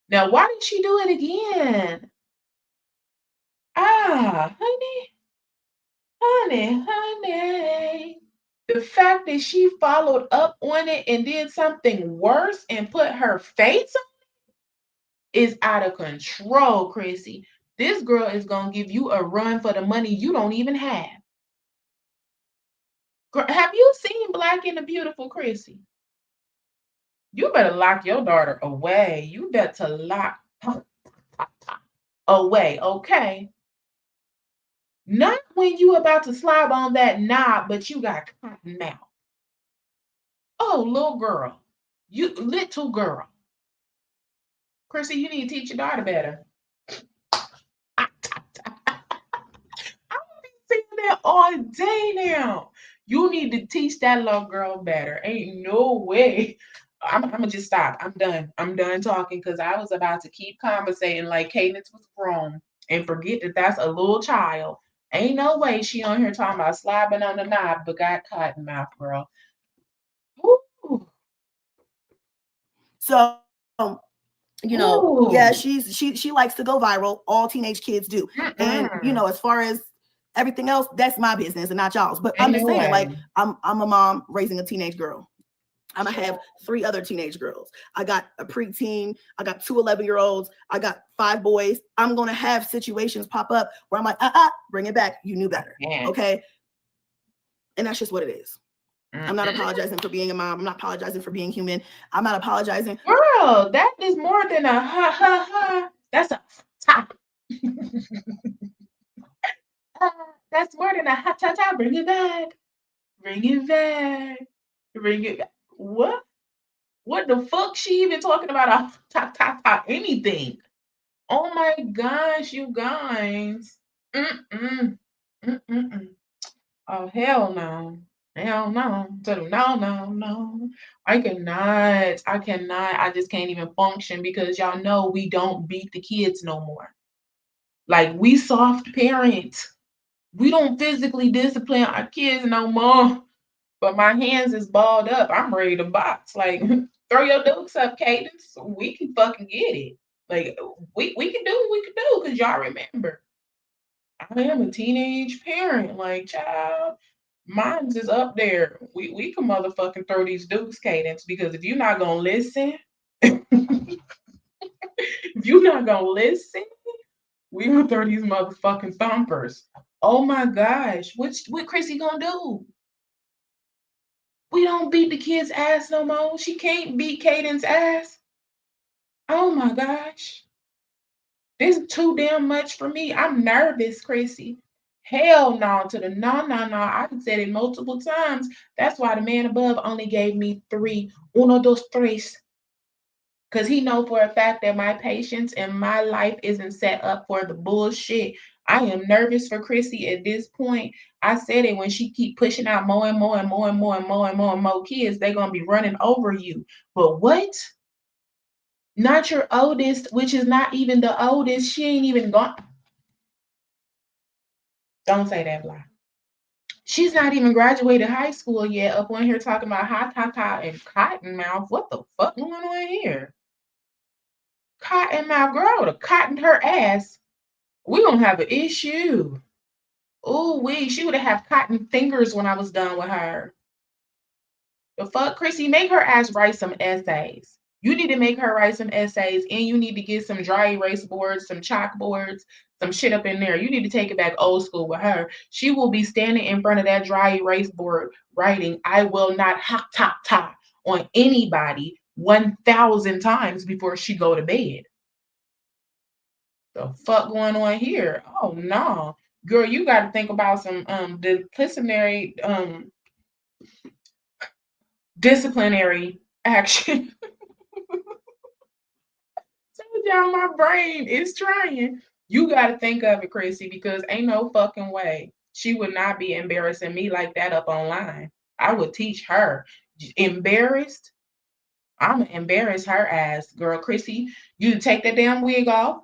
Now, why did she do it again? Honey. The fact that she followed up on it and did something worse and put her face on it is out of control, Chrissy. This girl is going to give you a run for the money you don't even have. Have you seen Black and the Beautiful, Chrissy? You better lock your daughter away. You better lock her away, okay? Not when you about to slob on that knob, but you got cotton mouth. Oh, little girl. You little girl. Chrissy, you need to teach your daughter better. I will be saying that all day now. You need to teach that little girl better. Ain't no way. I'm gonna just stop. I'm done. I'm done talking because I was about to keep conversating like Kadence was grown and forget that that's a little child. Ain't no way she on here talking about slobbing on the knob but got cotton mouth, girl. Ooh. So, Ooh. yeah, she likes to go viral. All teenage kids do. And as far as everything else, that's my business and not y'all's. But I'm just saying, like, I'm a mom raising a teenage girl. I'm gonna have 3 other teenage girls. I got a preteen. I got 2 11-year-olds. I got 5 boys. I'm gonna have situations pop up where I'm like, bring it back. You knew better, okay? And that's just what it is. I'm not apologizing for being a mom. I'm not apologizing for being human. I'm not apologizing. Girl, that is more than a ha. That's a ta. That's more than a ha ta. Bring it back. Bring it back. Bring it back. What? What the fuck she even talking about? Ta anything. Oh my gosh, you guys. Oh, hell no. Hell no. No. I cannot. I just can't even function because y'all know we don't beat the kids no more. Like, we soft parents. We don't physically discipline our kids no more. But my hands is balled up. I'm ready to box. Like, throw your dukes up, Kadence. We can fucking get it. Like, we can do what we can do because y'all remember. I am a teenage parent. Like, child, mine's is up there. We can motherfucking throw these dukes, Kadence, because if you're not gonna listen, if you're not gonna listen, we gonna throw these motherfucking thumpers. Oh my gosh, what Chrissy gonna do? We don't beat the kid's ass no more. She can't beat Kaden's ass. Oh my gosh. This is too damn much for me. I'm nervous, Chrissy. Hell no to the no. I've said it multiple times. That's why the man above only gave me 3. Uno, dos, tres. Because he know for a fact that my patience and my life isn't set up for the bullshit. I am nervous for Chrissy at this point. I said it when she keep pushing out more and more kids, they're going to be running over you. But what? Not your oldest, which is not even the oldest. She ain't even gone. Don't say that, Blah. She's not even graduated high school yet. Up on here talking about hot tata and cotton mouth. What the fuck going on here? Cotton mouth girl to cotton her ass. We gonna have an issue. Ooh she would have cotton fingers when I was done with her. The fuck, Chrissy, make her ass write some essays. You need to make her write some essays, and you need to get some dry erase boards, some chalkboards, some shit up in there. You need to take it back old school with her. She will be standing in front of that dry erase board writing, "I will not hot top top" on anybody 1,000 times before she go to bed. The fuck going on here? Oh no. Girl, you got to think about some disciplinary action. Told y'all my brain is trying. You got to think of it, Chrissy, because ain't no fucking way she would not be embarrassing me like that up online. I would teach her. Embarrassed? I'm gonna embarrass her ass, girl. Chrissy, you take that damn wig off.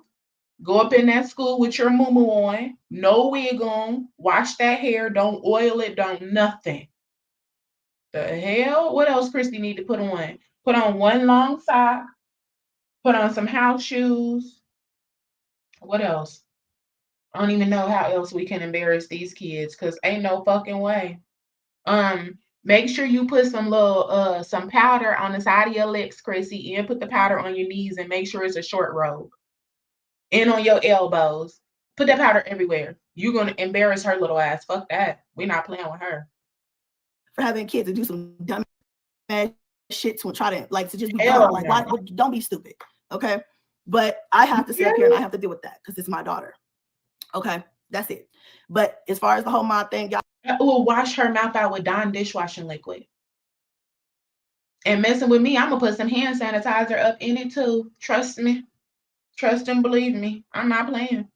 Go up in that school with your moo on, no wig on. Wash that hair. Don't oil it. Don't nothing. The hell? What else Christy need to put on? Put on one long sock. Put on some house shoes. What else? I don't even know how else we can embarrass these kids because ain't no fucking way. Make sure you put some little some powder on the side of your lips, Chrissy, and put the powder on your knees and make sure it's a short robe. And on your elbows. Put that powder everywhere. You're gonna embarrass her little ass. Fuck that. We're not playing with her. For having kids to do some dumb ass shit to try to like to just be dumb. Like, why? Don't be stupid. Okay. But I have to sit up here and I have to deal with that because it's my daughter. Okay. That's it. But as far as the whole mom thing, y'all will wash her mouth out with Dawn dishwashing liquid. And messing with me, I'm gonna put some hand sanitizer up in it too. Trust me. Trust and believe me. I'm not playing.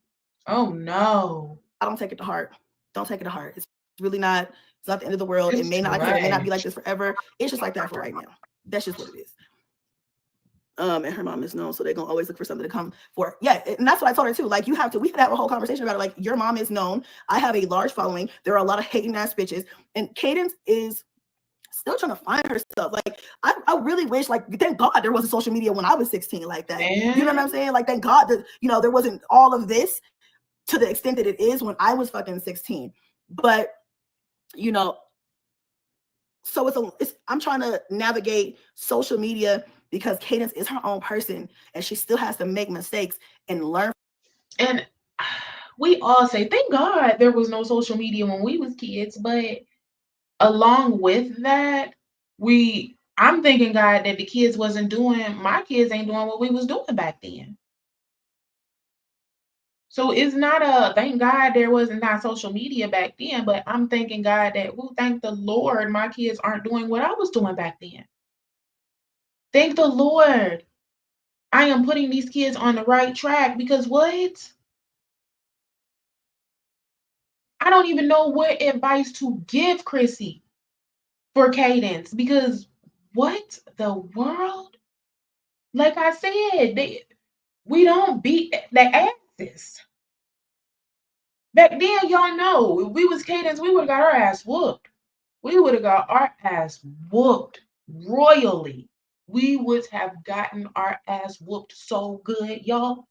Oh no. I don't take it to heart. Don't take it to heart. It's really not. It's not the end of the world. It may not. Like I said, it may not be like this forever. It's just like that for right now. That's just what it is. And her mom is known, so they're gonna always look for something to come for. Yeah, and that's what I told her too. Like, you have to. We had to have a whole conversation about it. Like, your mom is known. I have a large following. There are a lot of hating ass bitches, and Kadence is still trying to find herself. Like, I really wish, like, thank God there wasn't social media when I was 16 like that. You know what I'm saying? Like, thank God that, you know, there wasn't all of this to the extent that it is when I was fucking 16. But, you know, so I'm trying to navigate social media because Kadence is her own person and she still has to make mistakes and learn. And we all say, thank God there was no social media when we was kids, but along with that, I'm thanking God that the kids wasn't doing, my kids ain't doing what we was doing back then. So it's not a thank God there wasn't not social media back then, but I'm thanking God that, thank the Lord my kids aren't doing what I was doing back then. Thank the Lord. I am putting these kids on the right track because what? I don't even know what advice to give Chrissy for Kadence because what the world? Like I said, we don't beat the asses. Back then, y'all know, if we was Kadence, we would have got our ass whooped. We would have got our ass whooped royally. We would have gotten our ass whooped so good, y'all.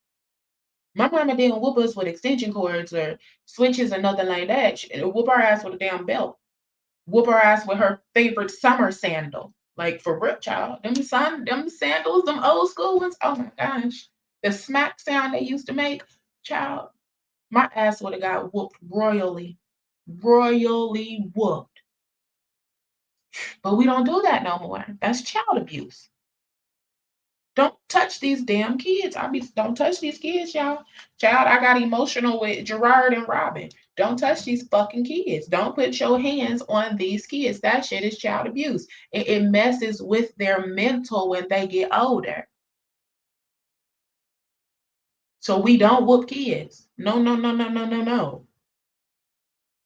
My mama didn't whoop us with extension cords or switches or nothing like that. She whoop our ass with a damn belt. Whoop her ass with her favorite summer sandal. Like, for real, child. Them sandals, them old school ones. Oh my gosh. The smack sound they used to make, child. My ass would have got whooped royally. Royally whooped. But we don't do that no more. That's child abuse. Don't touch these damn kids. Don't touch these kids, y'all. Child, I got emotional with Gerard and Robin. Don't touch these fucking kids. Don't put your hands on these kids. That shit is child abuse. It messes with their mental when they get older. So we don't whoop kids. No, no, no, no, no, no, no.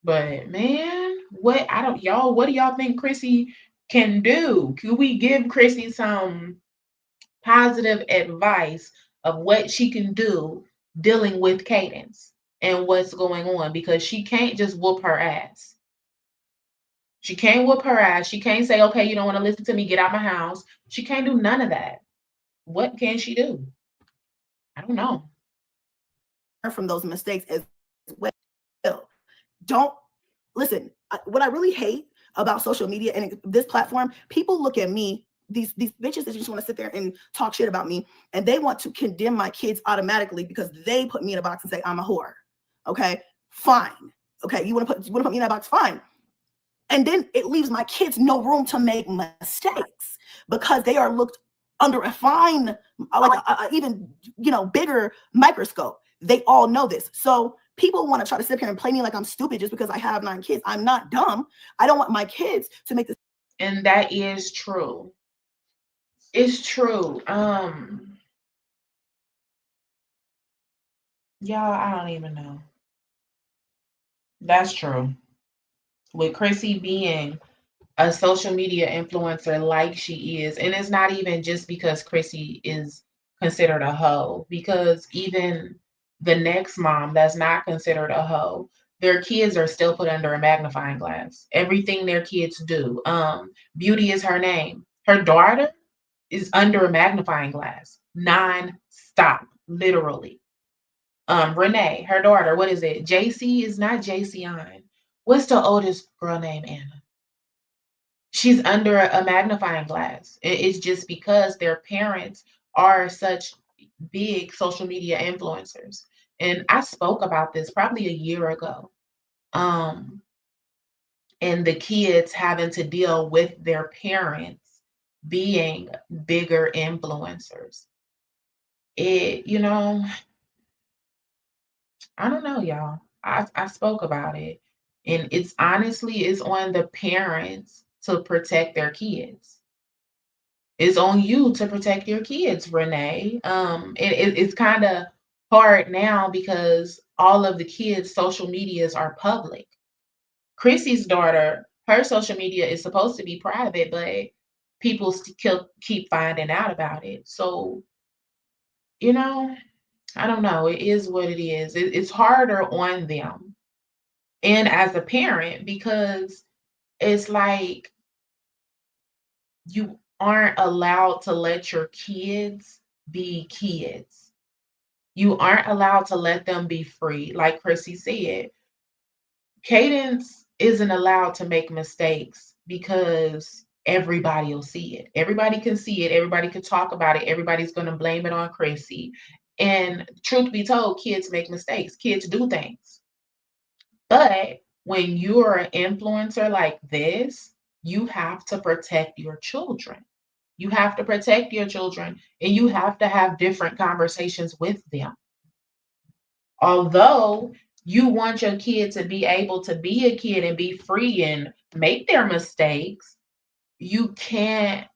But man, what do y'all think Chrissy can do? Could we give Chrissy some positive advice of what she can do dealing with Kadence and what's going on, because she can't just whoop her ass. She can't whoop her ass. She can't say, okay, you don't want to listen to me, get out my house. She can't do none of that. What can she do? I don't know. From those mistakes as well. Don't listen. What I really hate about social media and this platform, people look at me, these bitches that just want to sit there and talk shit about me, and they want to condemn my kids automatically because they put me in a box and say I'm a whore. Okay, fine. Okay, you want to put me in that box? Fine. And then it leaves my kids no room to make mistakes because they are looked under a fine, like a even bigger microscope. They all know this. So people want to try to sit here and play me like I'm stupid just because I have 9 kids. I'm not dumb. I don't want my kids to make this. And that is true. It's true. Y'all, I don't even know. That's true. With Chrissy being a social media influencer like she is, and it's not even just because Chrissy is considered a hoe, because even the next mom that's not considered a hoe, their kids are still put under a magnifying glass. Everything their kids do. Beauty is her name. Her daughter is under a magnifying glass, non-stop, literally. Renee, her daughter, what is it? JC is not JC on. What's the oldest girl named Anna? She's under a magnifying glass. It's just because their parents are such big social media influencers. And I spoke about this probably a year ago. Um, and the kids having to deal with their parents being bigger influencers. I don't know, y'all. I spoke about it. And it's honestly, it's on the parents to protect their kids. It's on you to protect your kids, Renee. It's kind of hard now because all of the kids' social medias are public. Chrissy's daughter, her social media is supposed to be private, but people still keep finding out about it. So, I don't know. It is what it is. It's harder on them. And as a parent, because it's like you aren't allowed to let your kids be kids. You aren't allowed to let them be free. Like Chrissy said, Kadence isn't allowed to make mistakes because everybody will see it. Everybody can see it. Everybody can talk about it. Everybody's going to blame it on Chrissy. And truth be told, kids make mistakes. Kids do things. But when you're an influencer like this, you have to protect your children. You have to protect your children and you have to have different conversations with them. Although you want your kid to be able to be a kid and be free and make their mistakes, you can't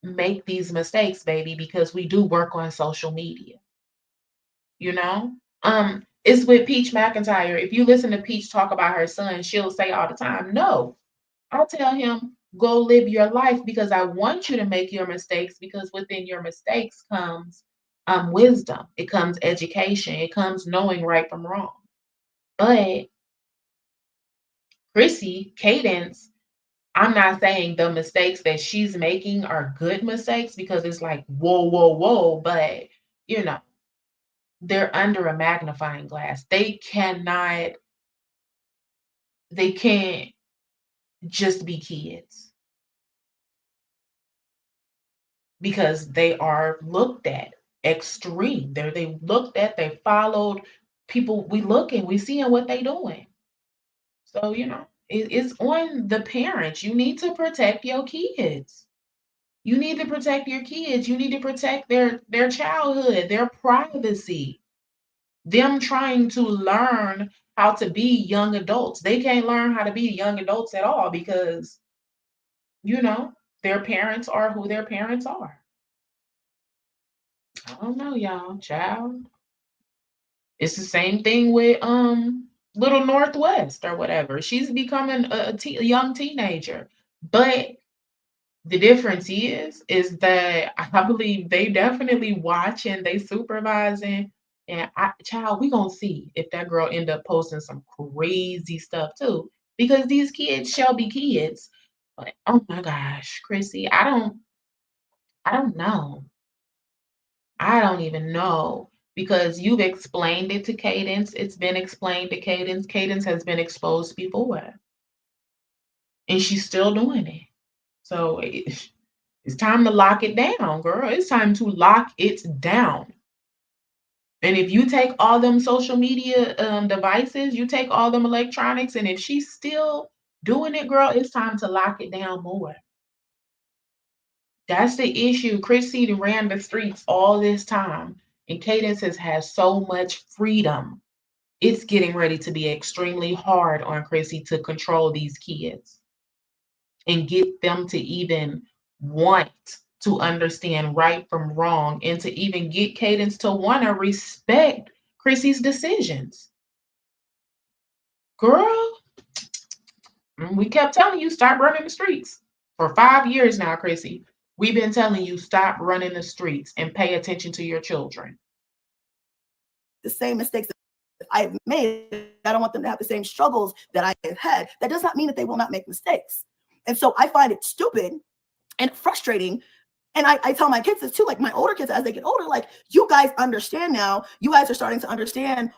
make these mistakes, baby, because we do work on social media. You know? It's with Peach McIntyre. If you listen to Peach talk about her son, she'll say all the time, no, I'll tell him, go live your life because I want you to make your mistakes because within your mistakes comes wisdom. It comes education. It comes knowing right from wrong. But Chrissy, Kadence, I'm not saying the mistakes that she's making are good mistakes because it's like, whoa, whoa, whoa. But, you know, they're under a magnifying glass. They can't just be kids because they are looked at extreme. They looked at, they followed people. We looking, we seeing what they doing. So, it's on the parents. You need to protect your kids. You need to protect your kids. You need to protect their childhood, their privacy. Them trying to learn how to be young adults. They can't learn how to be young adults at all because, their parents are who their parents are. I don't know, y'all, child. It's the same thing with Little Northwest or whatever. She's becoming a young teenager. But the difference is that I believe they definitely watching, they supervising, and child, we gonna see if that girl end up posting some crazy stuff too. because these kids shall be kids. But oh my gosh, Chrissy, I don't know. I don't even know because you've explained it to Kadence. It's been explained to Kadence. Kadence has been exposed before, and she's still doing it. So it's time to lock it down, girl. It's time to lock it down. And if you take all them social media devices, you take all them electronics, and if she's still doing it, girl, it's time to lock it down more. That's the issue. Chrissy ran the streets all this time, and Cadence has had so much freedom. It's getting ready to be extremely hard on Chrissy to control these kids and get them to even want to understand right from wrong and to even get Cadence to want to respect Chrissy's decisions. Girl, we kept telling you stop running the streets for 5 years now, Chrissy. We've been telling you stop running the streets and pay attention to your children. The same mistakes that I've made, I don't want them to have the same struggles that I have had. That does not mean that they will not make mistakes. And so I find it stupid and frustrating. And I tell my kids this too, like my older kids, as they get older, like, you guys understand now, you guys are starting to understand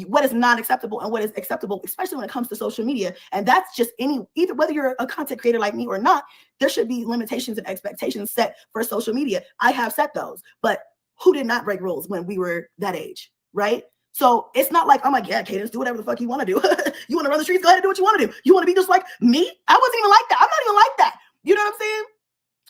what is not acceptable and what is acceptable, especially when it comes to social media. And that's just either whether you're a content creator like me or not, there should be limitations and expectations set for social media. I have set those, but who did not break rules when we were that age, right? So it's not like, I'm like, yeah, Kadence, do whatever the fuck you want to do. You want to run the streets, go ahead and do what you want to do. You want to be just like me? I wasn't even like that. I'm not even like that. You know what I'm saying?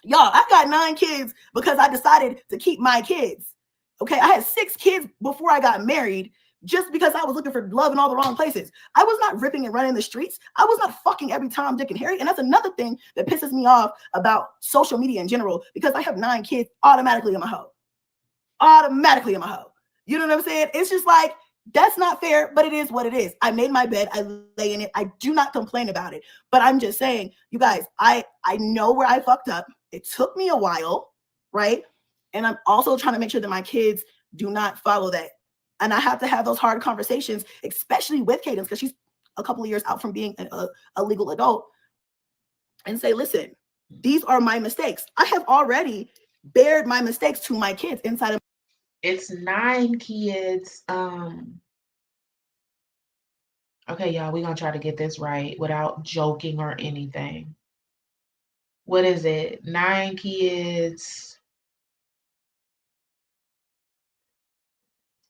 Y'all, I got 9 kids because I decided to keep my kids. Okay, I had 6 kids before I got married just because I was looking for love in all the wrong places. I was not ripping and running the streets. I was not fucking every Tom, Dick, and Harry. And that's another thing that pisses me off about social media in general, because I have 9 kids, automatically I'm a hoe. Automatically I'm a hoe. You know what I'm saying? It's just like, that's not fair, but it is what it is. I made my bed, I lay in it. I do not complain about it. But I'm just saying, you guys, I know where I fucked up. It took me a while, right? And I'm also trying to make sure that my kids do not follow that. And I have to have those hard conversations, especially with Kadence, because she's a couple of years out from being a legal adult, and say, listen, these are my mistakes. I have already bared my mistakes to my kids inside of. It's 9 kids. Okay, y'all, we're gonna try to get this right without joking or anything. What is it? 9 kids,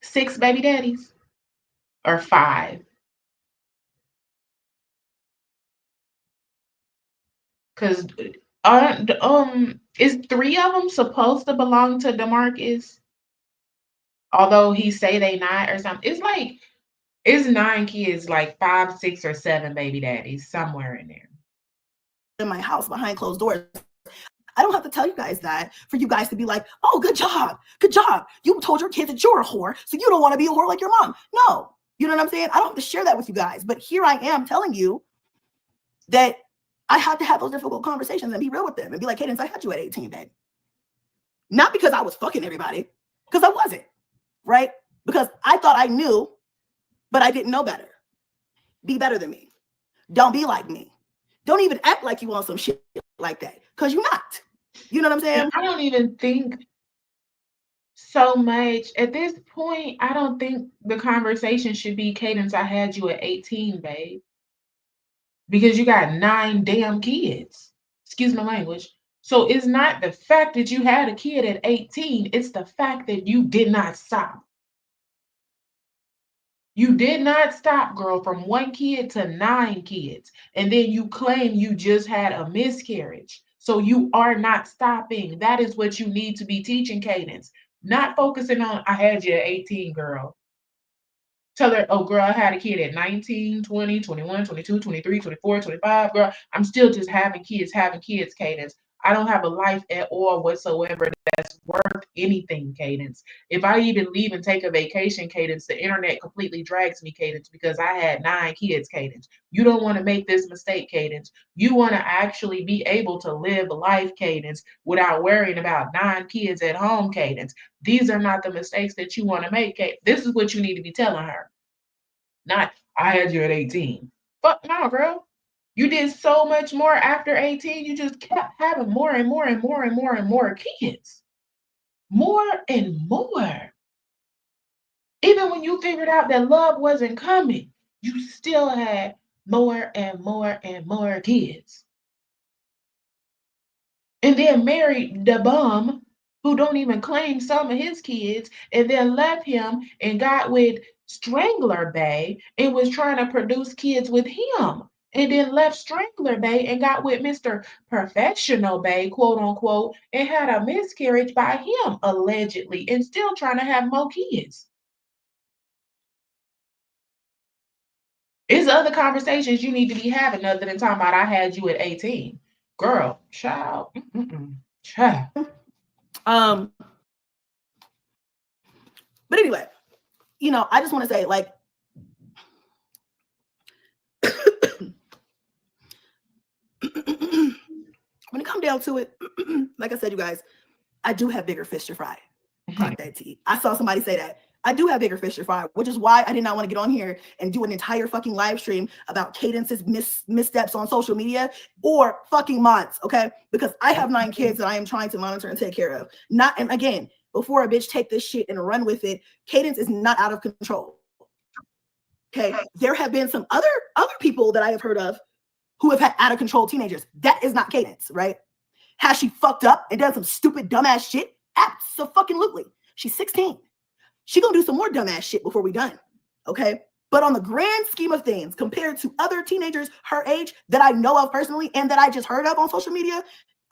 6 baby daddies, or 5? Because is 3 of them supposed to belong to DeMarcus? Although he say they not or something. It's like, it's 9 kids, like 5, 6, or 7 baby daddies somewhere in there. In my house behind closed doors. I don't have to tell you guys that for you guys to be like, oh, good job. Good job. You told your kids that you're a whore, so you don't want to be a whore like your mom. No. You know what I'm saying? I don't have to share that with you guys. But here I am telling you that I had to have those difficult conversations and be real with them and be like, Kadence, I had you at 18, babe. Not because I was fucking everybody, because I wasn't, right? Because I thought I knew, but I didn't know better. Be better than me. Don't be like me. Don't even act like you want some shit like that, because you're not. You know what I'm saying? I don't even think so much at this point. I don't think the conversation should be, Kadence, I had you at 18, babe, because you got 9 damn kids. Excuse my language. So it's not the fact that you had a kid at 18, it's the fact that you did not stop. You did not stop, girl, from 1 kid to 9 kids. And then you claim you just had a miscarriage. So you are not stopping. That is what you need to be teaching Kadence. Not focusing on, I had you at 18, girl. Tell her, oh, girl, I had a kid at 19, 20, 21, 22, 23, 24, 25. Girl, I'm still just having kids, Kadence. I don't have a life at all whatsoever that's worth anything, Kadence. If I even leave and take a vacation, Kadence, the internet completely drags me, Kadence, because I had 9 kids, Kadence. You don't want to make this mistake, Kadence. You want to actually be able to live life, Kadence, without worrying about 9 kids at home, Kadence. These are not the mistakes that you want to make, Kadence. This is what you need to be telling her. Not, I had you at 18. Fuck no, girl. You did so much more after 18. You just kept having more and more and more and more and more kids. More and more. Even when you figured out that love wasn't coming, you still had more and more and more kids. And then married the bum who don't even claim some of his kids, and then left him and got with Strangler Bay and was trying to produce kids with him. And then left Strangler Bay and got with Mr. Professional Bay, quote unquote, and had a miscarriage by him, allegedly, and still trying to have more kids. It's other conversations you need to be having other than talking about I had you at 18. Girl, child, child. But anyway, I just want to say, like, when it comes down to it, like I said, you guys, I do have bigger fish to fry. Clock that T. I saw somebody say that. I do have bigger fish to fry, which is why I did not want to get on here and do an entire fucking live stream about Kadence's missteps on social media or fucking mods, okay? Because I have 9 kids that I am trying to monitor and take care of. And again, before a bitch take this shit and run with it, Kadence is not out of control. Okay, there have been some other people that I have heard of who have had out of control teenagers. That is not Kadence, right? Has she fucked up and done some stupid dumbass shit? Absolutely. She's 16. She gonna do some more dumbass shit before we done, okay? But on the grand scheme of things, compared to other teenagers her age that I know of personally and that I just heard of on social media,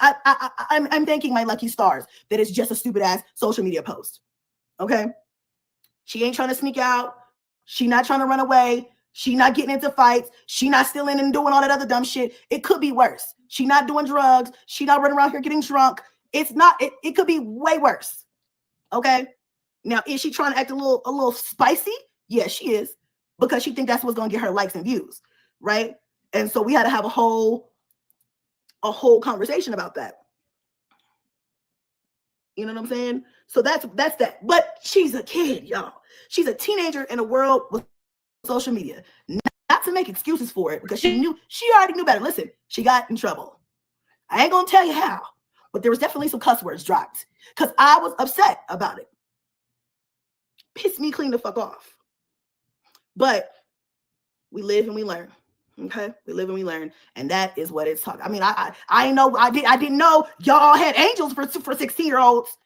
I'm thanking my lucky stars that it's just a stupid ass social media post, okay? She ain't trying to sneak out. She not trying to run away. She not getting into fights. She not stealing and doing all that other dumb shit. It could be worse. She not doing drugs. She not running around here getting drunk. It's not. It could be way worse. Okay. Now, is she trying to act a little spicy? Yeah, she is, because she think that's what's gonna get her likes and views, right? And so we had to have a whole conversation about that. You know what I'm saying? So that's that. But she's a kid, y'all. She's a teenager in a world with social media. Not to make excuses for it, because she already knew better. Listen, she got in trouble. I ain't gonna tell you how, but there was definitely some cuss words dropped because I was upset about it. Pissed me clean the fuck off. But we live and we learn. Okay, we live and we learn, and that is what it's talking. I mean, I know I didn't know y'all had angels for 16-year-olds.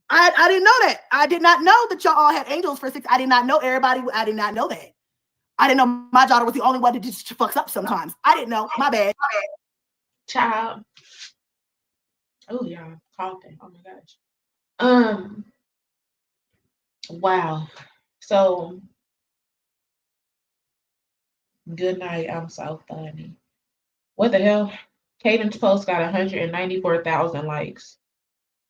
I didn't know that. I did not know that y'all all had angels for 6. I did not know everybody. I did not know that. I didn't know my daughter was the only one that just fucks up sometimes. I didn't know. My bad. Child. Oh, y'all coughing. Oh my gosh. Wow. So good night. I'm so funny. What the hell? Kadence post got 194,000 likes,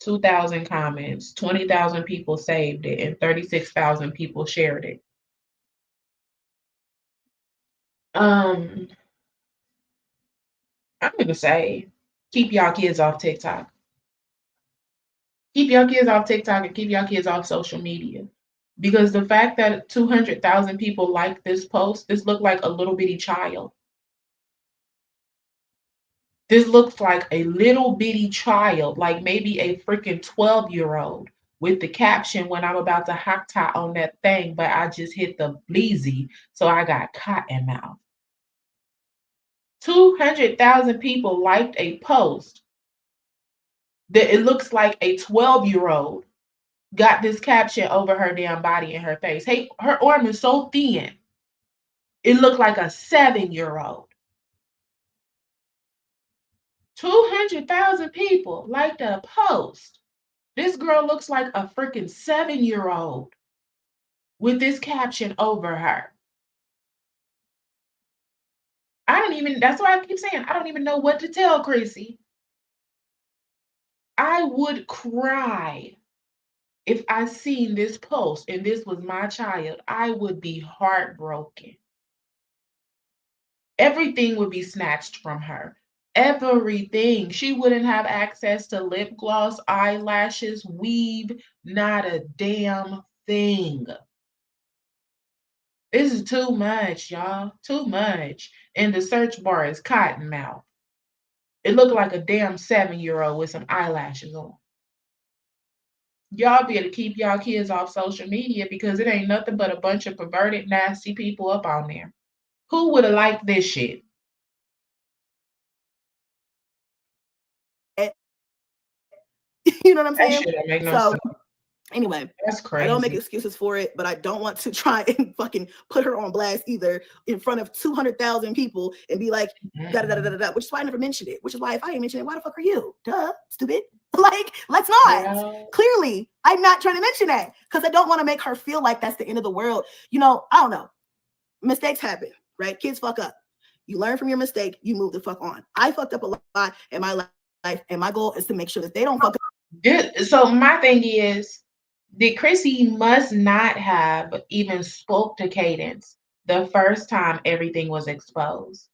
2,000 comments, 20,000 people saved it, and 36,000 people shared it. I'm gonna say, keep y'all kids off TikTok. Keep your kids off TikTok and keep your kids off social media. Because the fact that 200,000 people liked this post, this looked like a little bitty child. This looks like a little bitty child, like maybe a freaking 12-year-old, with the caption, when I'm about to hot tie on that thing, but I just hit the bleezy, so I got cotton mouth. 200,000 people liked a post that it looks like a 12-year-old got this caption over her damn body and her face. Hey, her arm is so thin, it looked like a 7-year-old. 200,000 people liked a post. This girl looks like a freaking 7-year-old with this caption over her. That's why I keep saying, I don't even know what to tell Chrissy. I would cry if I seen this post and this was my child. I would be heartbroken. Everything would be snatched from her. Everything. She wouldn't have access to lip gloss, eyelashes, weave, not a damn thing. This is too much, y'all. Too much. And the search bar is Cottonmouth. It looked like a damn 7-year-old with some eyelashes on. Y'all better keep y'all kids off social media because it ain't nothing but a bunch of perverted, nasty people up on there. Who would have liked this shit? You know what I'm That saying? shit don't make no So sense. anyway, That's I don't make crazy. excuses for it, but I don't want to try and fucking put her on blast either in front of 200,000 people and be like, da da da da da, which is why I never mentioned it. Which is why if I ain't mentioned it, why the fuck are you? Duh, stupid. Like, let's not. Yeah. Clearly, I'm not trying to mention that because I don't want to make her feel like that's the end of the world. You know, I don't know. Mistakes happen, right? Kids fuck up. You learn from your mistake, you move the fuck on. I fucked up a lot in my life, and my goal is to make sure that they don't fuck up. So my thing is, that Chrissy must not have even spoke to Kadence the first time everything was exposed.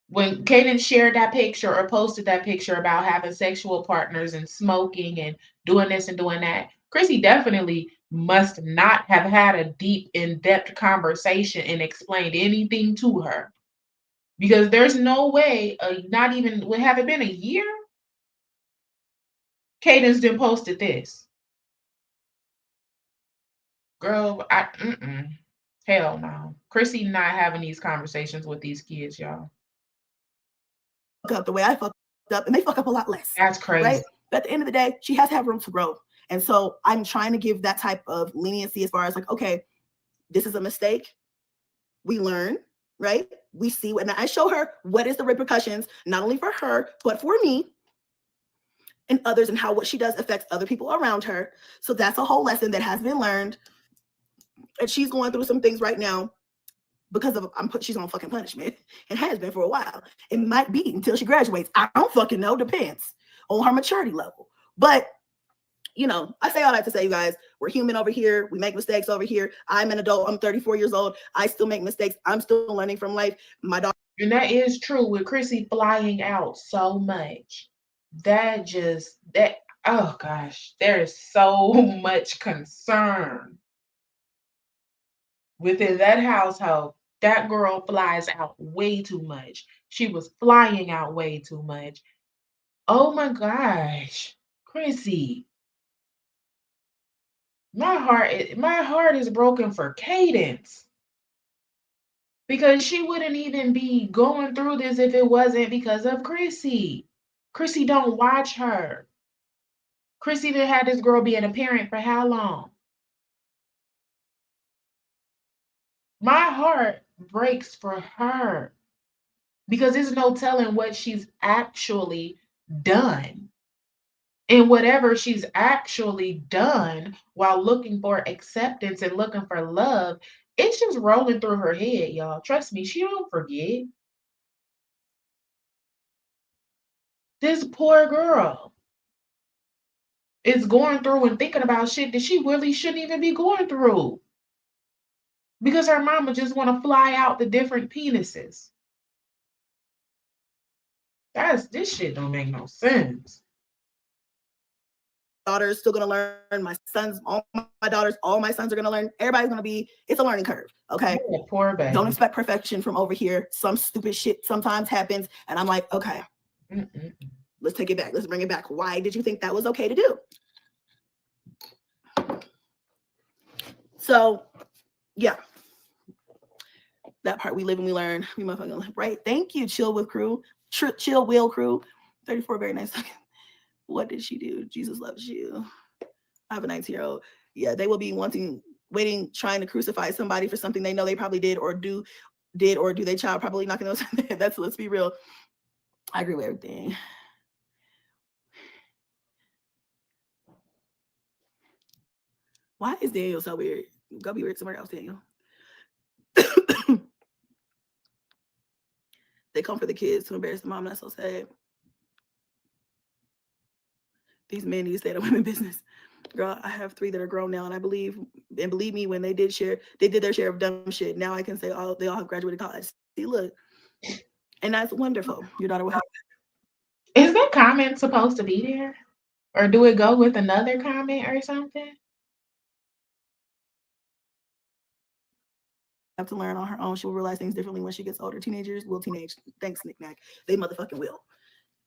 When Kadence shared that picture or posted that picture about having sexual partners and smoking and doing this and doing that, Chrissy definitely must not have had a deep, in-depth conversation and explained anything to her. Because there's no way, not even, would have it been a year? Cadence then posted this. Girl, hell no. Chrissy not having these conversations with these kids, y'all. Up the way I fucked up, and they fuck up a lot less. That's crazy. Right? But at the end of the day, she has to have room to grow. And so I'm trying to give that type of leniency as far as like, okay, this is a mistake. We learn, right? We see, and I show her what is the repercussions, not only for her, but for me and others, and how what she does affects other people around her. So that's a whole lesson that has been learned. And she's going through some things right now because of she's on fucking punishment and has been for a while. It might be until she graduates. I don't fucking know. Depends on her maturity level. But you know, I say all that to say, you guys, we're human over here. We make mistakes over here. I'm an adult. I'm 34 years old. I still make mistakes. I'm still learning from life. My daughter. And that is true with Chrissy flying out so much. Oh gosh, there is so much concern within that household. That girl flies out way too much. She was flying out way too much. Oh my gosh, Chrissy. My heart is broken for Kadence. Because she wouldn't even be going through this if it wasn't because of Chrissy. Chrissy don't watch her. Chrissy done had this girl being a parent for how long? My heart breaks for her because there's no telling what she's actually done. And whatever she's actually done while looking for acceptance and looking for love, it's just rolling through her head, y'all. Trust me, she don't forget. This poor girl is going through and thinking about shit that she really shouldn't even be going through. Because her mama just want to fly out the different penises. This shit don't make no sense. Daughter's still gonna learn. My sons, all my daughters, all my sons are gonna learn. Everybody's gonna be. It's a learning curve. Okay. Oh, poor baby. Don't expect perfection from over here. Some stupid shit sometimes happens, and I'm like, okay, let's take it back. Let's bring it back. Why did you think that was okay to do? So, yeah. That part, we live and we learn. We motherfucking live, right? Thank you, Chill With Crew. Chill Will Crew. 34, very nice. What did she do? Jesus loves you. I have a 19-year-old. Yeah, they will be waiting, trying to crucify somebody for something they know they probably did or do their child probably not gonna know. That's, let's be real. I agree with everything. Why is Daniel so weird? Go be weird somewhere else, Daniel. They come for the kids to embarrass the mom. That's so sad. These men need to stay out of women business. Girl, I have 3 that are grown now, and believe me, when they did their share of dumb shit. Now I can say they all have graduated college. See, look, and that's wonderful. Your daughter will have. Is that comment supposed to be there, or do it go with another comment or something? have to learn on her own. She will realize things differently when she gets older. Teenagers will teenage. Thanks, Nick Nack. They motherfucking will.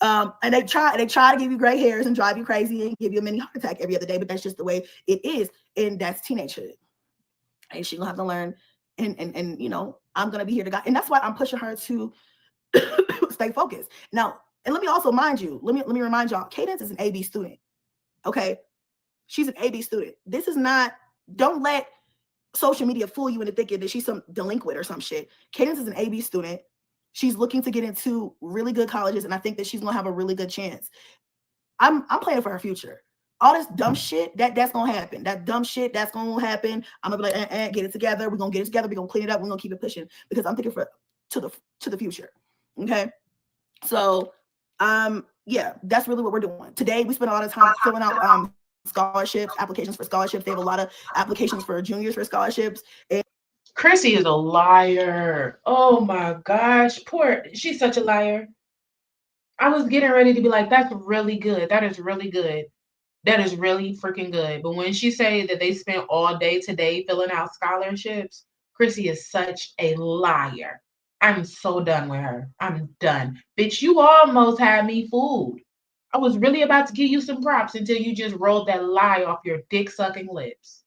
And they try to give you gray hairs and drive you crazy and give you a mini heart attack every other day, but that's just the way it is. And that's teenagehood. And she's gonna have to learn. And you know, I'm gonna be here to guide. And that's why I'm pushing her to stay focused. Now, and let me also remind y'all, Kadence is an AB student. Okay. She's an AB student. This is not, don't let social media fool you into thinking that she's some delinquent or some shit. Kadence is an AB student. She's looking to get into really good colleges, and I think that she's gonna have a really good chance. I'm planning for her future. All this dumb shit, that's gonna happen. That dumb shit, that's gonna happen. I'm gonna be like, get it together. We're gonna get it together. We're gonna clean it up. We're gonna keep it pushing because I'm thinking to the future. Okay. So yeah, that's really what we're doing. Today we spent a lot of time filling out scholarships, applications for scholarships. They have a lot of applications for juniors for scholarships. And Chrissy is a liar. Oh my gosh. She's such a liar. I was getting ready to be like, that's really good. That is really good. That is really freaking good. But when she said that they spent all day today filling out scholarships, Chrissy is such a liar. I'm so done with her. I'm done. Bitch, you almost had me fooled. I was really about to give you some props until you just rolled that lie off your dick-sucking lips.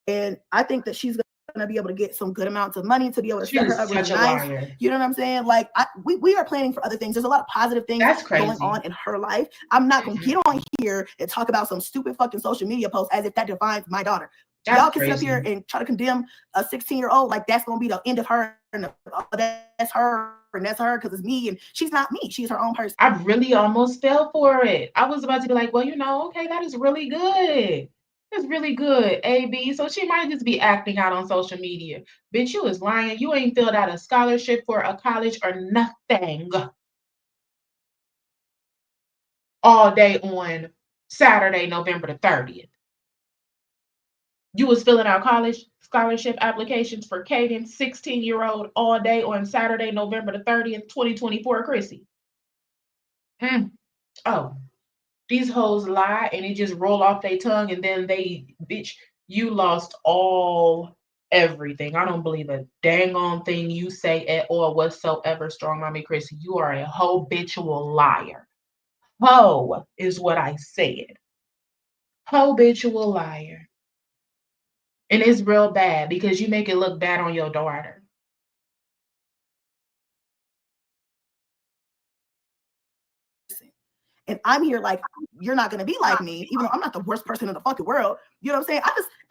And I think that she's going to be able to get some good amounts of money to be able to set her up really nice. Liar. You know what I'm saying? Like, we are planning for other things. There's a lot of positive things going on in her life. I'm not going to get on here and talk about some stupid fucking social media post as if that defines my daughter. Y'all can sit up here and try to condemn a 16-year-old like that's going to be the end of her. And that's her. And that's her because it's me. And she's not me. She's her own person. I really almost fell for it. I was about to be like, well, okay, that is really good. That's really good, AB. So she might just be acting out on social media. Bitch, you is lying. You ain't filled out a scholarship for a college or nothing. All day on Saturday, November the 30th. You was filling out college scholarship applications for Kadence, 16-year-old, all day on Saturday, November the 30th, 2024, Chrissy. Oh. These hoes lie and it just roll off their tongue and then bitch, you lost everything. I don't believe a dang on thing you say at all whatsoever, Strong Mommy Chrissy. You are a habitual liar. Ho is what I said. Habitual liar. And it's real bad because you make it look bad on your daughter. And I'm here like, you're not going to be like me, even though I'm not the worst person in the fucking world. You know what I'm saying?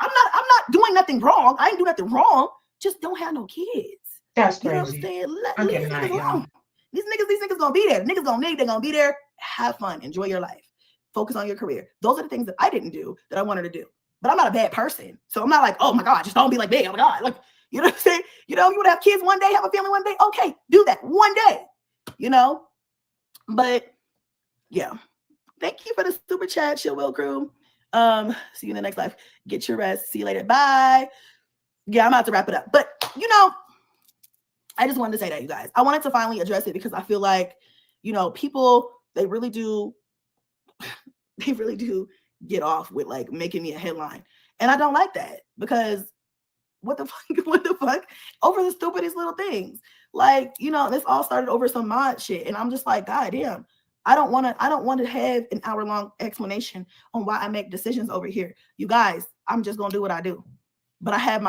I'm not doing nothing wrong. I ain't do nothing wrong. Just don't have no kids. That's crazy. You know what I'm saying? Leave these niggas alone. These niggas gonna be there. Niggas gonna need, they're gonna be there. Have fun. Enjoy your life. Focus on your career. Those are the things that I didn't do that I wanted to do. But I'm not a bad person. So I'm not like, oh my God, just don't be like me. Oh my God. Like, you know what I'm saying? You know, you would have kids one day, have a family one day. Okay, do that one day. You know? But yeah. Thank you for the super chat, Chill Will Crew. See you in the next life. Get your rest. See you later. Bye. Yeah, I'm about to wrap it up. But you know, I just wanted to say that, you guys. I wanted to finally address it because I feel like, you know, people, they really do get off with like making me a headline. And I don't like that because what the fuck over the stupidest little things. Like, you know, this all started over some mod shit. And I'm just like, God damn. I don't want to have an hour-long explanation on why I make decisions over here. You guys, I'm just gonna do what I do. But I have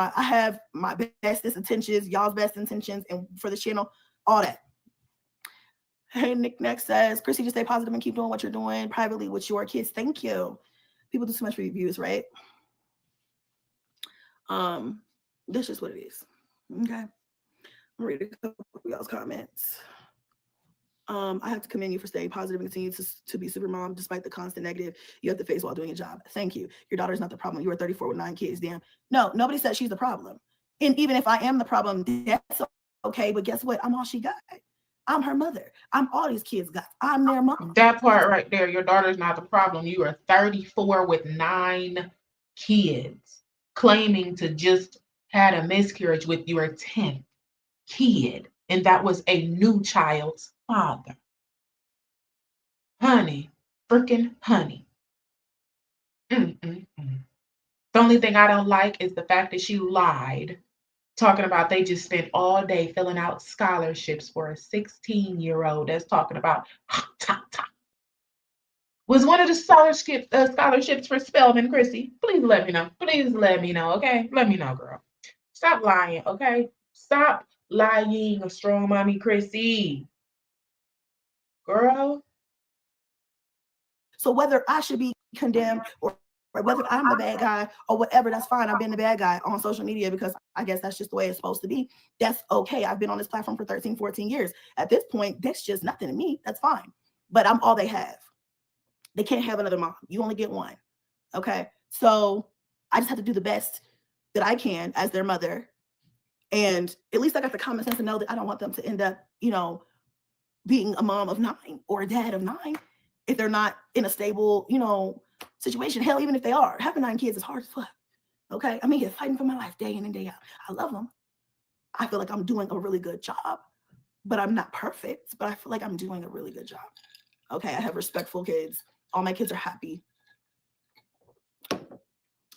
my bestest intentions, y'all's best intentions, and for the channel, all that. Hey, Nick Next says, Chrissy, just stay positive and keep doing what you're doing privately with your kids. Thank you. People do so much for your views, right? That's just what it is. Okay. I'm ready to couple of y'all's comments. I have to commend you for staying positive and continue to be super mom despite the constant negative you have to face while doing your job. Thank you. Your daughter's not the problem. You are 34 with 9 kids. Damn. No, nobody said she's the problem. And even if I am the problem, that's okay. But guess what? I'm all she got. I'm her mother. I'm all these kids got. I'm their mom. That part right there, your daughter's not the problem. You are 34 with 9 kids, claiming to just had a miscarriage with your 10th kid. And that was a new child's father. Honey, freaking honey. The only thing I don't like is the fact that she lied talking about they just spent all day filling out scholarships for a 16-year-old that's talking about top. Was one of the scholarships for Spelman, Chrissy? Please let me know. Please let me know, okay? Let me know, girl. Stop lying, okay? Stop lying, strong mommy Chrissy. Girl. So whether I should be condemned or whether I'm the bad guy or whatever, that's fine. I've been the bad guy on social media because I guess that's just the way it's supposed to be. That's okay. I've been on this platform for 13, 14 years. At this point, that's just nothing to me. That's fine. But I'm all they have. They can't have another mom. You only get one. Okay. So I just have to do the best that I can as their mother. And at least I got the common sense to know that I don't want them to end up, being a mom of 9 or a dad of 9 if they're not in a stable, situation. Hell, even if they are, having 9 kids is hard as fuck. Okay. I'm here fighting for my life day in and day out. I love them. I feel like I'm doing a really good job, but I'm not perfect, but I feel like I'm doing a really good job. Okay. I have respectful kids. All my kids are happy.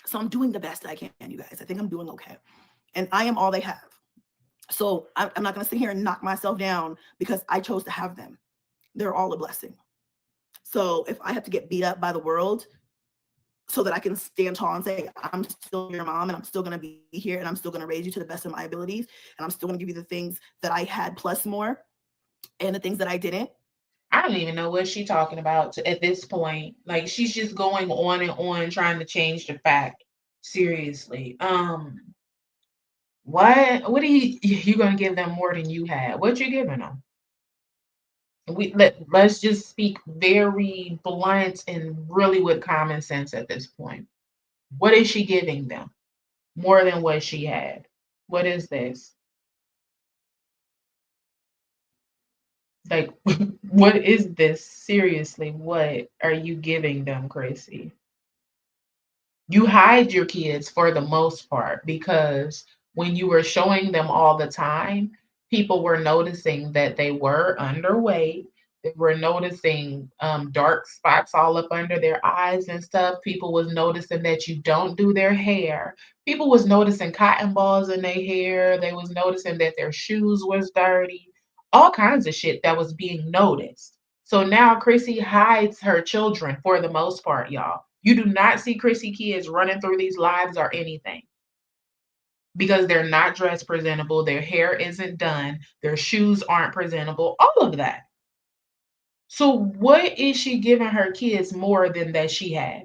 So I'm doing the best I can, you guys. I think I'm doing okay. And I am all they have. So I'm not going to sit here and knock myself down because I chose to have them. They're all a blessing. So if I have to get beat up by the world so that I can stand tall and say, I'm still your mom and I'm still going to be here and I'm still going to raise you to the best of my abilities and I'm still going to give you the things that I had plus more and the things that I didn't. I don't even know what she's talking about at this point. Like, she's just going on and on trying to change the fact. Seriously. What are you gonna give them more than you had? What you giving them? Let's just speak very blunt and really with common sense at this point. What is she giving them more than what she had? What is this? Like, what is this? Seriously, what are you giving them, Chrissy? You hide your kids for the most part because when you were showing them all the time, people were noticing that they were underweight. They were noticing dark spots all up under their eyes and stuff. People was noticing that you don't do their hair. People was noticing cotton balls in their hair. They was noticing that their shoes was dirty. All kinds of shit that was being noticed. So now Chrissy hides her children for the most part, y'all. You do not see Chrissy kids running through these lives or anything because they're not dressed presentable, their hair isn't done, their shoes aren't presentable, all of that. So what is she giving her kids more than that she had?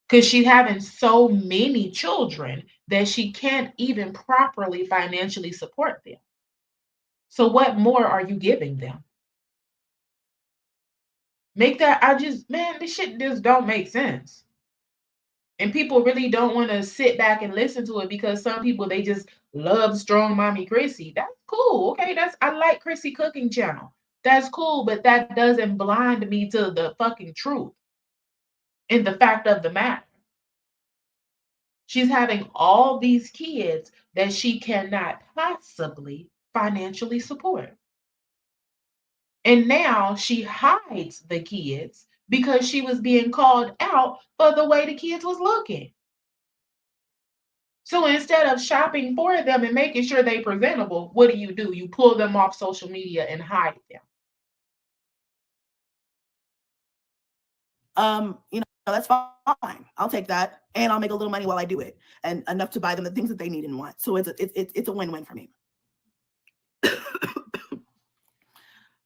Because she's having so many children that she can't even properly financially support them. So what more are you giving them? Make that, man, this shit just don't make sense. And people really don't want to sit back and listen to it because some people, they just love strong mommy Chrissy. That's cool. Okay, I like Chrissy cooking channel. That's cool, but that doesn't blind me to the fucking truth and the fact of the matter. She's having all these kids that she cannot possibly financially support. And now she hides the kids because she was being called out for the way the kids was looking. So instead of shopping for them and making sure they're presentable, what do? You pull them off social media and hide them. That's fine. I'll take that, and I'll make a little money while I do it, and enough to buy them the things that they need and want. So it's a win-win for me.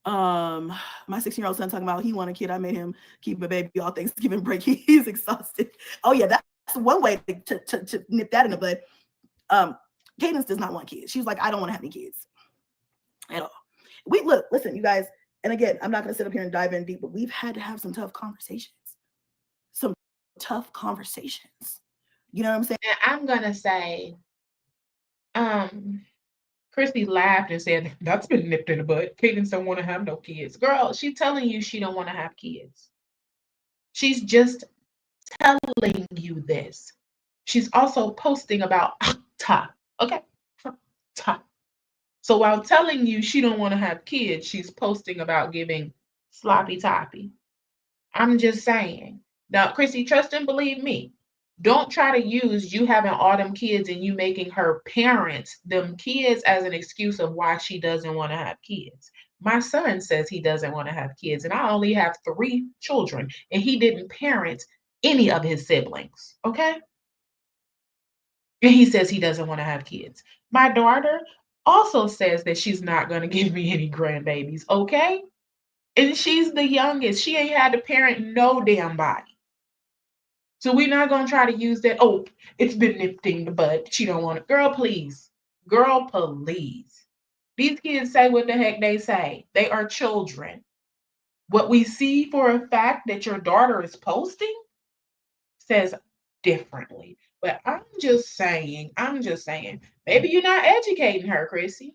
My 16-year-old son talking about he want a kid. I made him keep a baby all Thanksgiving break. He's exhausted. Oh yeah, that's one way to nip that in the bud. Kadence does not want kids. She was like, I don't want to have any kids at all. Listen, you guys, and again, I'm not going to sit up here and dive in deep, but we've had to have some tough conversations. You know what I'm saying? And I'm going to say, Chrissy laughed and said, that's been nipped in the bud. Kadence don't want to have no kids. Girl, she's telling you she don't want to have kids. She's just telling you this. She's also posting about top. Okay? Top. So while telling you she don't want to have kids, she's posting about giving sloppy toppy. I'm just saying. Now, Chrissy, trust and believe me. Don't try to use you having all them kids and you making her parents them kids as an excuse of why she doesn't want to have kids. My son says he doesn't want to have kids, and I only have 3 children, and he didn't parent any of his siblings. Okay. And he says he doesn't want to have kids. My daughter also says that she's not going to give me any grandbabies. Okay. And she's the youngest. She ain't had to parent no damn body. So we're not gonna try to use that. Oh, it's been nipped in the bud. She don't want it. Girl, please. Girl, please. These kids say what the heck they say. They are children. What we see for a fact that your daughter is posting says differently. But I'm just saying, maybe you're not educating her, Chrissy.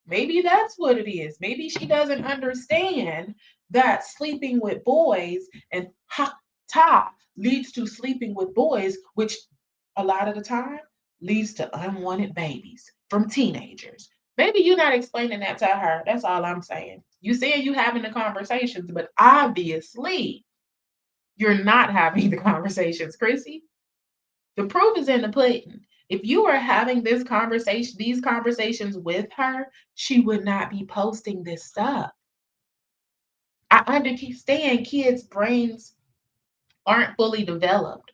Maybe that's what it is. Maybe she doesn't understand that sleeping with boys and ta leads to sleeping with boys, which a lot of the time leads to unwanted babies from teenagers. Maybe you're not explaining that to her. That's all I'm saying. You saying you having the conversations, but obviously you're not having the conversations, Chrissy. The proof is in the pudding. If you were having these conversations with her, she would not be posting this stuff. I understand kids' brains aren't fully developed,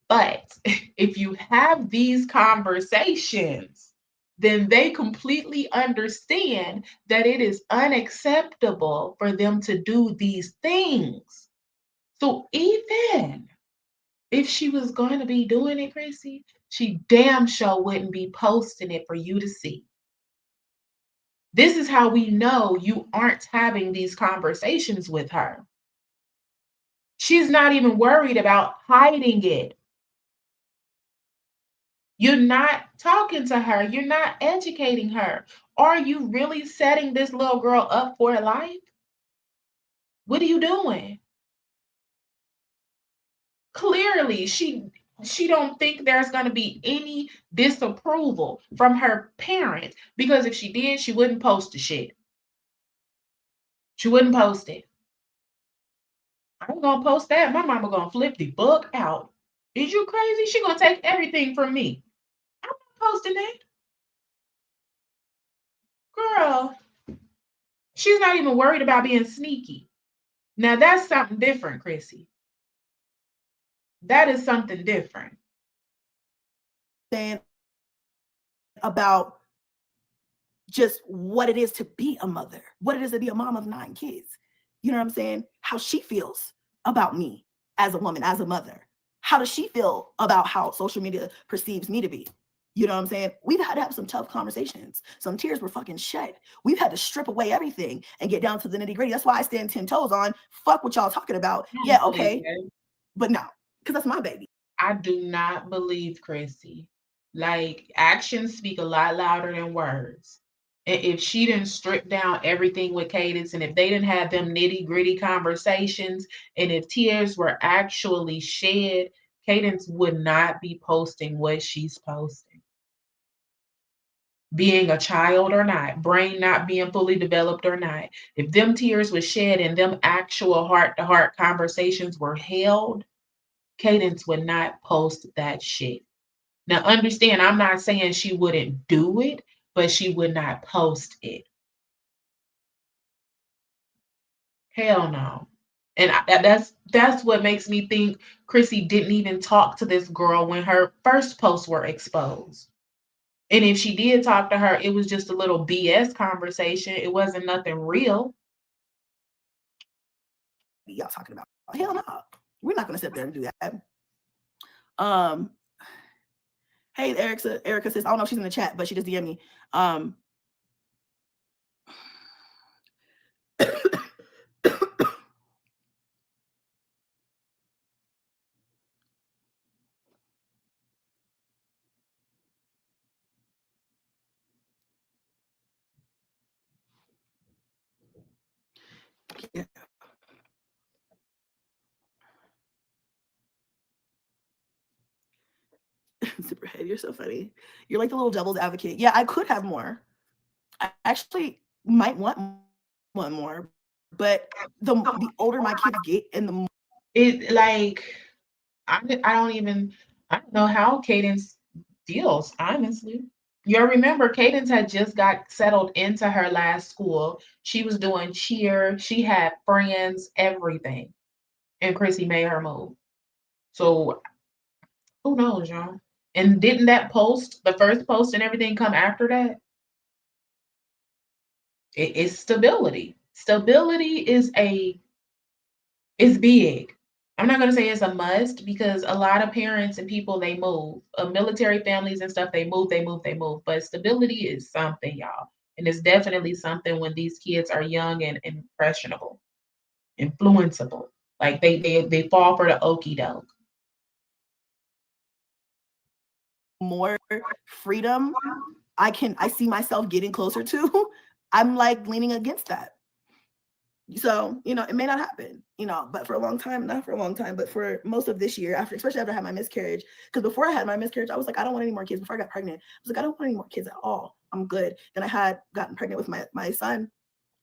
but if you have these conversations, then they completely understand that it is unacceptable for them to do these things. So even if she was going to be doing it, Chrissy, she damn sure wouldn't be posting it for you to see. This is how we know you aren't having these conversations with her. She's not even worried about hiding it. You're not talking to her. You're not educating her. Are you really setting this little girl up for life? What are you doing? Clearly, she don't think there's going to be any disapproval from her parents, because if she did, she wouldn't post the shit. She wouldn't post it. I'm gonna post that. My mama gonna flip the book out. Is you crazy? She gonna take everything from me. I'm not posting that. Girl, she's not even worried about being sneaky. Now that's something different, Chrissy. That is something different. Saying about just what it is to be a mother, what it is to be a mom of 9 kids. You know what I'm saying? How she feels about me as a woman, as a mother. How does she feel about how social media perceives me to be? You know what I'm saying? We've had to have some tough conversations. Some tears were fucking shed. We've had to strip away everything and get down to the nitty gritty. That's why I stand 10 toes on fuck what y'all talking about. Yeah, okay. But no, because that's my baby. I do not believe Chrissy. Like, actions speak a lot louder than words. And if she didn't strip down everything with Kadence, and if they didn't have them nitty gritty conversations, and if tears were actually shed, Kadence would not be posting what she's posting. Being a child or not, brain not being fully developed or not, if them tears were shed and them actual heart to heart conversations were held, Kadence would not post that shit. Now, understand, I'm not saying she wouldn't do it, but she would not post it. Hell no. And that's what makes me think Chrissy didn't even talk to this girl when her first posts were exposed. And if she did talk to her, it was just a little BS conversation. It wasn't nothing real. Y'all talking about? Hell no. We're not going to sit there and do that. Hey, Erica says, I don't know if she's in the chat, but she just DM'd me. Yeah. Superhead, you're so funny. You're like the little devil's advocate. Yeah, I could have more. I actually might want one more, but the older my kids get and the more It like I don't even I don't know how Cadence feels, honestly. You'll remember Cadence had just got settled into her last school. She was doing cheer, she had friends, everything. And Chrissy made her move. So who knows, y'all? And didn't that post, the first post and everything come after that? It's stability. Stability is big. I'm not gonna say it's a must because a lot of parents and people they move. Military families and stuff, they move, they move, they move. But stability is something, y'all. And it's definitely something when these kids are young and impressionable, influenceable. Like they fall for the okey doke. More freedom I see myself getting closer to, I'm like leaning against that. So, it may not happen, but for a long time, not for a long time, but for most of this year, especially after I had my miscarriage, because before I had my miscarriage, I was like, I don't want any more kids. Before I got pregnant, I was like, I don't want any more kids at all. I'm good. Then I had gotten pregnant with my son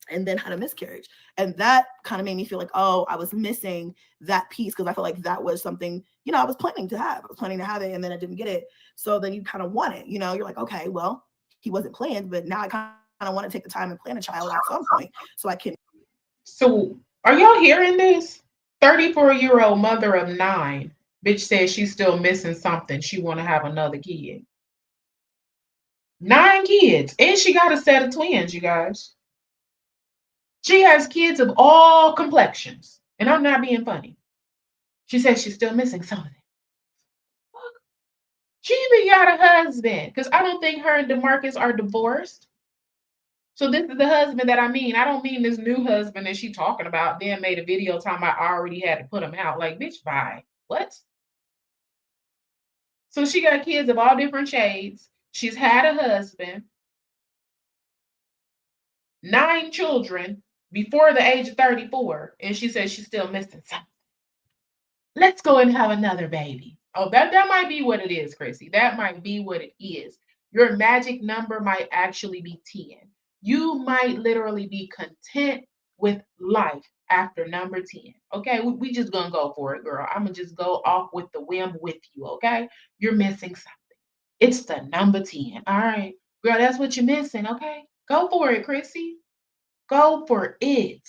and then had a miscarriage. And that kind of made me feel like, oh, I was missing that piece because I felt like that was something, I was planning to have. I was planning to have it and then I didn't get it. So then you kind of want it, you're like, okay, well, he wasn't planned, but now I kind of want to take the time and plan a child at some point so I can. So are y'all hearing this? 34-year-old mother of 9. Bitch says she's still missing something. She wanna have another kid. 9 kids. And she got a set of twins, you guys. She has kids of all complexions. And I'm not being funny. She says she's still missing something. She even got a husband. Because I don't think her and DeMarcus are divorced. So this is the husband that I mean. I don't mean this new husband that she talking about. Then made a video talking about I already had to put him out. Like, bitch, bye. What? So she got kids of all different shades. She's had a husband, 9 children before the age of 34, and she says she's still missing something. Let's go and have another baby. Oh, that might be what it is, Chrissy. That might be what it is. Your magic number might actually be 10. You might literally be content with life after number 10. Okay, we just gonna go for it, girl. I'm gonna just go off with the whim with you. Okay, you're missing something. It's the number 10. All right, girl, that's what you're missing. Okay, go for it, Chrissy. Go for it.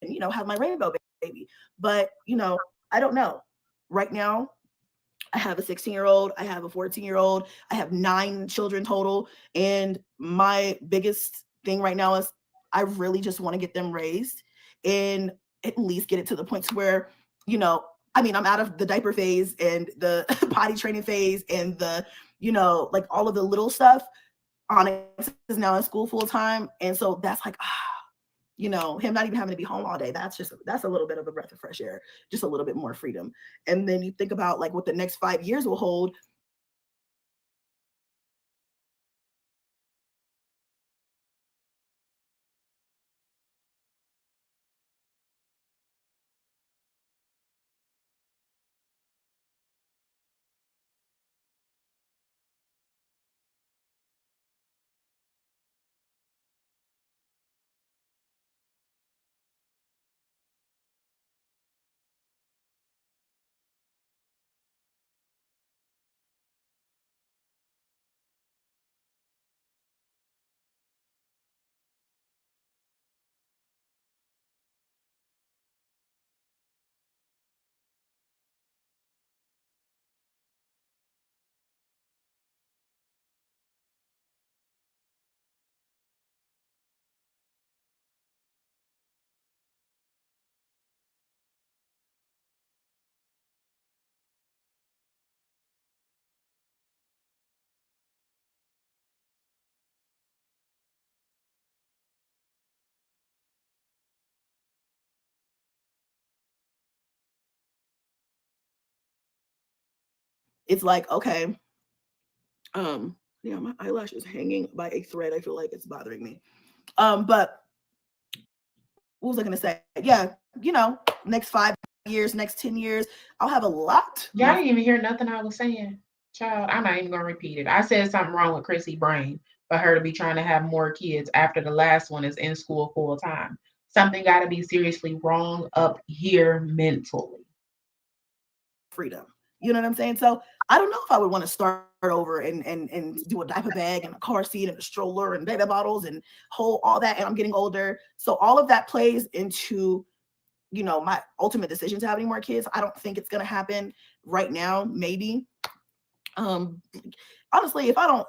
Have my rainbow baby. But, I don't know. Right now, I have a 16-year-old, I have a 14-year-old, I have 9 children total. And my biggest thing right now is I really just want to get them raised and at least get it to the point to where, I'm out of the diaper phase and the potty training phase and the, like all of the little stuff. Onyx is now in school full time. And so that's like, him not even having to be home all day. That's a little bit of a breath of fresh air, just a little bit more freedom. And then you think about like what the next 5 years will hold. It's like, okay, my eyelash is hanging by a thread. I feel like it's bothering me. But what was I gonna say? Yeah, next 5 years, next 10 years, I'll have a lot Y'all more. didn't even hear nothing I was saying. Child, I'm not even gonna repeat it. I said something wrong with Chrissy brain for her to be trying to have more kids after the last one is in school full time. Something gotta be seriously wrong up here mentally. Freedom. You know what I'm saying? So I don't know if I would want to start over and do a diaper bag and a car seat and a stroller and baby bottles and whole all that. And I'm getting older. So all of that plays into, my ultimate decision to have any more kids. I don't think it's gonna happen right now, maybe. Um Honestly, if I don't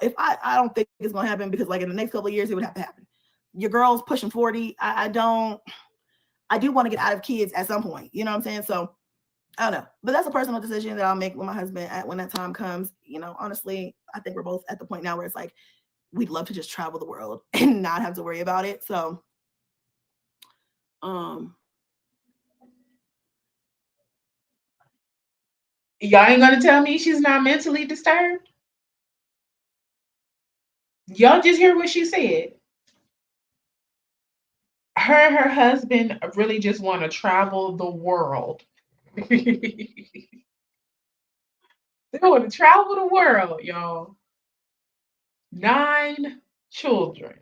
think it's gonna happen, because like in the next couple of years it would have to happen. Your girl's pushing 40. I do want to get out of kids at some point. You know what I'm saying? So I don't know, but that's a personal decision that I'll make with my husband when that time comes. Honestly, I think we're both at the point now where it's like we'd love to just travel the world and not have to worry about it. So, um, Y'all ain't gonna tell me she's not mentally disturbed? Y'all just hear what she said. Her and her husband really just want to travel the world. They want to travel the world, y'all. 9 children.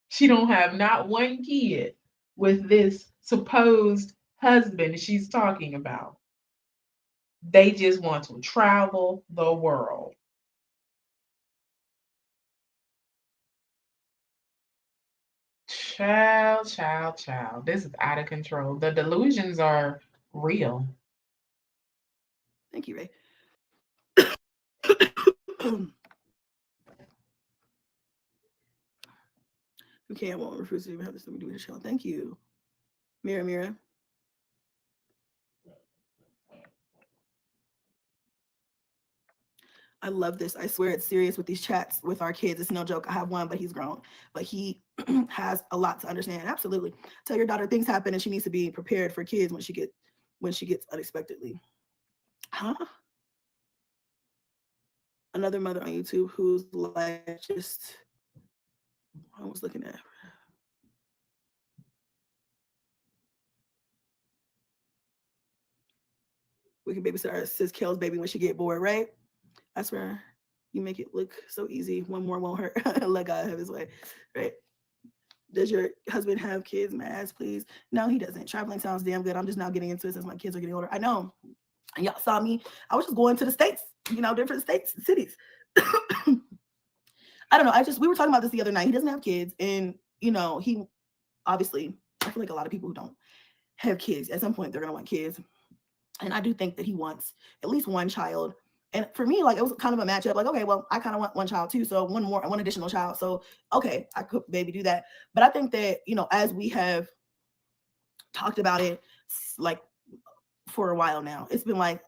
She don't have not one kid with this supposed husband she's talking about. They just want to travel the world. Child, child, child. This is out of control. The delusions are real. thank you, Ray. Okay, I won't refuse to even have this. Let me do the show. Thank you, Mira. I love this. I swear it's serious with these chats with our kids. It's no joke. I have one, but he's grown. But he has a lot to understand. Absolutely. Tell your daughter things happen and she needs to be prepared for kids when she gets unexpectedly. Huh? Another mother on YouTube who's like just I was looking at. We can babysit our sis Kale's baby when she get bored, right? I swear, you make it look so easy. One more won't hurt. Let God have his way, right? Does your husband have kids? May I ask, please? No, he doesn't. Traveling sounds damn good. I'm just now getting into it since my kids are getting older. I know. And y'all saw me. I was just going to the states, different states, cities. I don't know. We were talking about this the other night. He doesn't have kids, and he obviously. I feel like a lot of people who don't have kids at some point they're gonna want kids, and I do think that he wants at least one child. And for me, like, it was kind of a matchup. Like, okay, well, I kind of want one child too, so one additional child. So, okay, I could maybe do that. But I think that as we have talked about it, like for a while now, it's been like,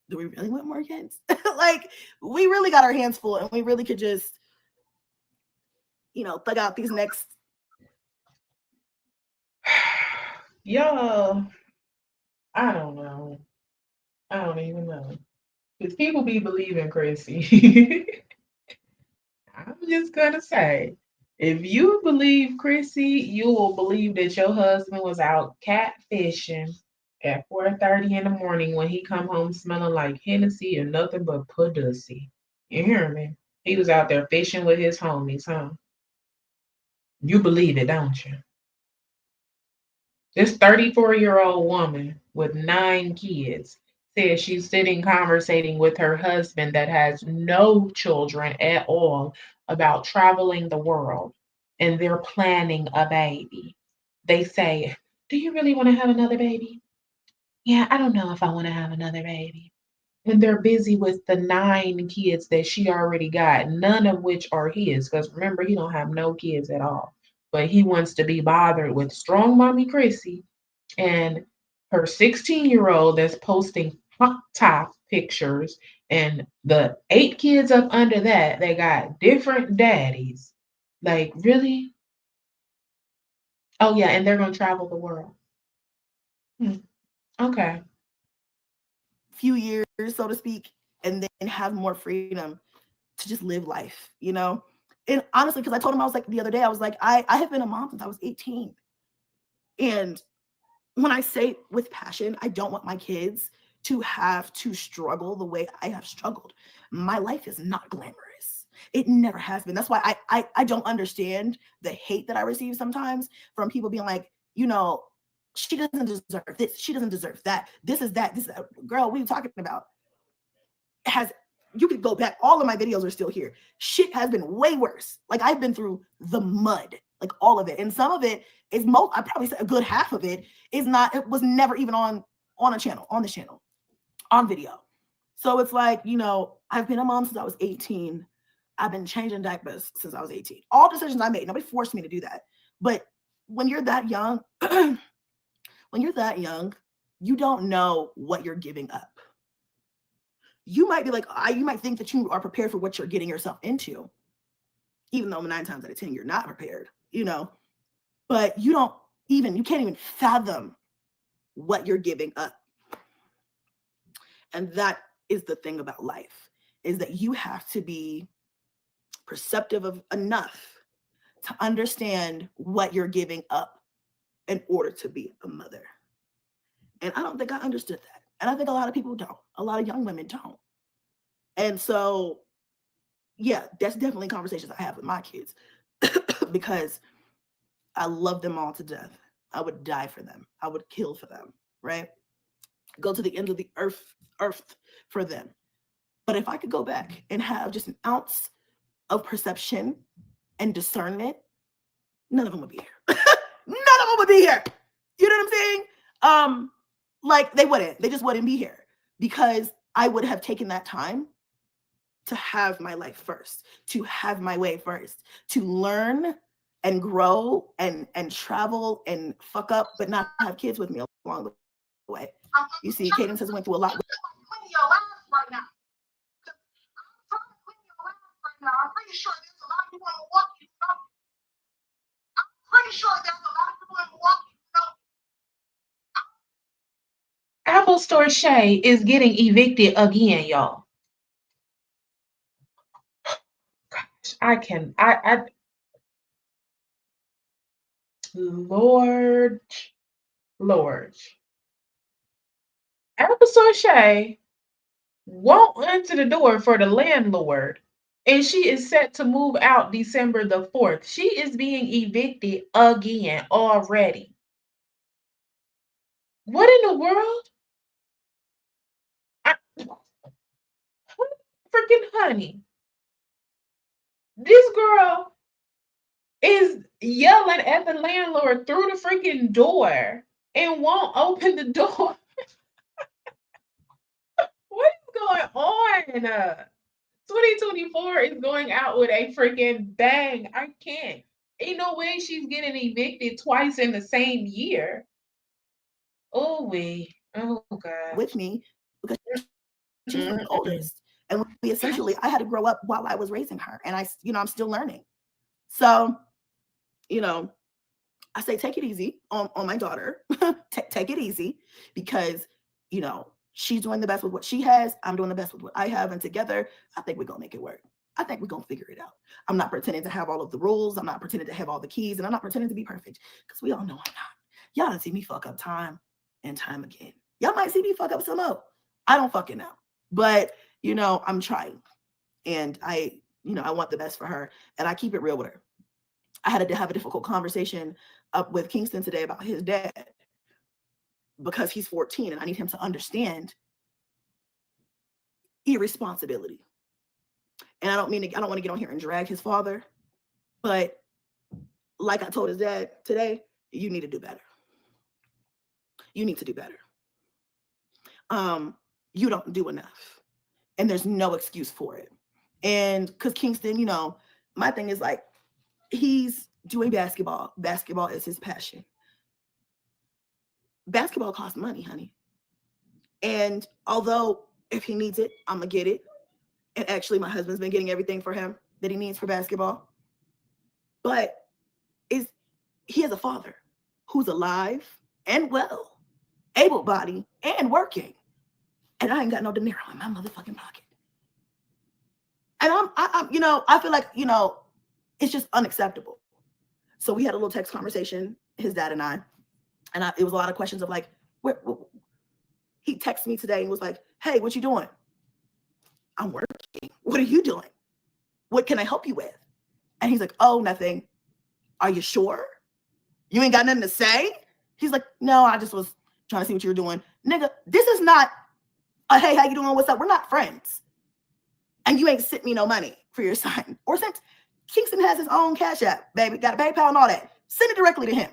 do we really want more kids? Like, we really got our hands full, and we really could just, thug out these next. Y'all, I don't know. I don't even know. Because people be believing Chrissy. I'm just gonna say, if you believe Chrissy, you will believe that your husband was out catfishing at 4:30 in the morning when he come home smelling like Hennessy and nothing but pussy. You hear me? He was out there fishing with his homies, huh? You believe it, don't you? This 34-year-old woman with 9 kids says she's sitting conversating with her husband that has no children at all about traveling the world, and they're planning a baby. They say, do you really want to have another baby? Yeah, I don't know if I want to have another baby. And they're busy with the 9 kids that she already got, none of which are his. Because remember, he don't have no kids at all. But he wants to be bothered with strong mommy Chrissy and her 16-year-old that's posting hot top pictures, and the 8 kids up under that, they got different daddies. Like, really? Oh, yeah, and they're going to travel the world. Okay. Few years, so to speak, and then have more freedom to just live life, And honestly, because I told him, I was like, the other day, I was like, I have been a mom since I was 18. And when I say with passion, I don't want my kids to have to struggle the way I have struggled. My life is not glamorous. It never has been. That's why I don't understand the hate that I receive sometimes from people being like, she doesn't deserve this. She doesn't deserve that. This is that. This is that. Girl, what are you talking about? You could go back. All of my videos are still here. Shit has been way worse. Like, I've been through the mud, like all of it. And some of it is I probably say a good half of it is not, it was never even on this channel, on video. So it's like, I've been a mom since I was 18. I've been changing diapers since I was 18. All decisions I made, nobody forced me to do that. But when you're that young, you don't know what you're giving up. You might be like, you might think that you are prepared for what you're getting yourself into, even though 9 times out of 10, you're not prepared, but you can't even fathom what you're giving up. And that is the thing about life, is that you have to be perceptive of enough to understand what you're giving up in order to be a mother. And I don't think I understood that. And I think a lot of people don't. A lot of young women don't. And so, yeah, that's definitely conversations I have with my kids because I love them all to death. I would die for them. I would kill for them, right? Go to the end of the earth for them. But if I could go back and have just an ounce of perception and discernment, none of them would be here. None of them would be here. You know what I'm saying? Like, they just wouldn't be here, because I would have taken that time to have my life first, to have my way first, to learn and grow and travel and fuck up, but not have kids with me along the way. You see, Kadence has went through a lot. I'm pretty sure there's a lot of people in Milwaukee who know. I'm pretty sure there's a lot of people in Milwaukee who know. Apple Store Shay is getting evicted again, y'all. Gosh, I Lord. Apple Store Shay won't answer the door for the landlord, and she is set to move out December the 4th. She is being evicted again already. What in the world? Freaking honey. This girl is yelling at the landlord through the freaking door and won't open the door. What is going on? 2024 is going out with a freaking bang. I can't. Ain't no way she's getting evicted twice in the same year. Oh, God. With me, because she's the oldest. And we essentially, I had to grow up while I was raising her. And I'm still learning. So, I say, take it easy on my daughter. Take it easy, because, she's doing the best with what she has. I'm doing the best with what I have. And together, I think we're going to make it work. I think we're going to figure it out. I'm not pretending to have all of the rules. I'm not pretending to have all the keys. And I'm not pretending to be perfect, because we all know I'm not. Y'all done see me fuck up time and time again. Y'all might see me fuck up some more. I don't fucking know. But, I'm trying. And I want the best for her. And I keep it real with her. I had to have a difficult conversation up with Kingston today about his dad, because he's 14 and I need him to understand irresponsibility. And I don't want to get on here and drag his father, but like I told his dad today, you need to do better. You need to do better. You don't do enough, and there's no excuse for it. And because Kingston, my thing is, like, he's doing basketball. Basketball is his passion. Basketball costs money, honey. And although if he needs it, I'm going to get it. And actually, my husband's been getting everything for him that he needs for basketball. But he has a father who's alive and well, able-bodied and working. And I ain't got no dinero in my motherfucking pocket. And I feel like, it's just unacceptable. So we had a little text conversation, his dad and I, it was a lot of questions of like, he texted me today and was like, hey, what you doing? I'm working. What are you doing? What can I help you with? And he's like, oh, nothing. Are you sure? You ain't got nothing to say? He's like, no, I just was trying to see what you were doing. Nigga, this is not a hey, how you doing? What's up? We're not friends. And you ain't sent me no money for your son. Or sent Kingston has his own Cash App, baby. Got a PayPal and all that. Send it directly to him.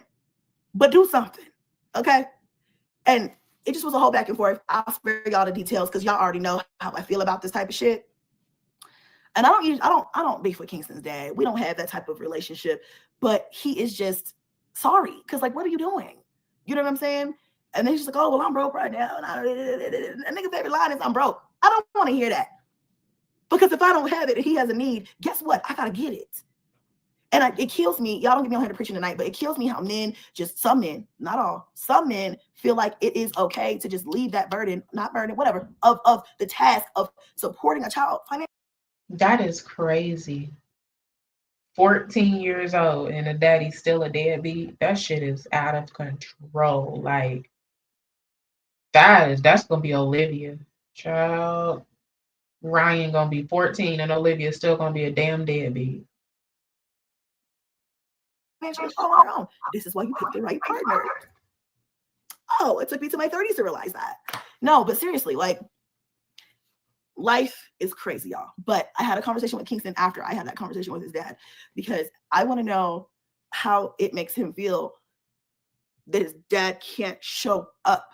But do something. Okay? And it just was a whole back and forth. I'll spare y'all the details because y'all already know how I feel about this type of shit. And I don't beef with Kingston's dad. We don't have that type of relationship. But he is just sorry. Because, like, what are you doing? You know what I'm saying? And then he's just like, oh, well, I'm broke right now. And nigga's favorite line is, I'm broke. I don't want to hear that. Because if I don't have it and he has a need, guess what? I got to get it. And it kills me. Y'all don't get me on here to preaching tonight, but it kills me how men, just some men, not all, some men feel like it is okay to just leave that burden, not burden, whatever, of the task of supporting a child financially. That is crazy. 14 years old and a daddy's still a deadbeat. That shit is out of control. Like, that's gonna be Olivia. Child. Ryan gonna be 14 and Olivia's still gonna be a damn deadbeat. All on her own. This is why you pick the right partner. Oh, it took me to my 30s to realize that. No, but seriously, like, life is crazy, y'all. But I had a conversation with Kingston after I had that conversation with his dad because I want to know how it makes him feel that his dad can't show up.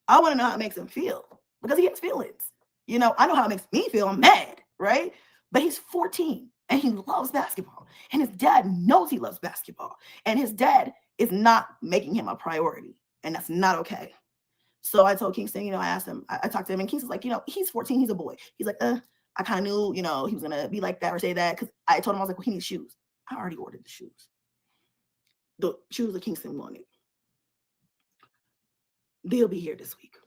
I want to know how it makes him feel because he has feelings. You know, I know how it makes me feel. I'm mad, right? But he's 14 and he loves basketball. And his dad knows he loves basketball. And his dad is not making him a priority. And that's not okay. So I told Kingston, you know, I asked him, I talked to him, and Kingston's like, you know, he's 14, he's a boy. He's like, I kind of knew, you know, he was going to be like that or say that. Because I told him, I was like, well, he needs shoes. I already ordered the shoes. The shoes that Kingston wanted. They'll be here this week.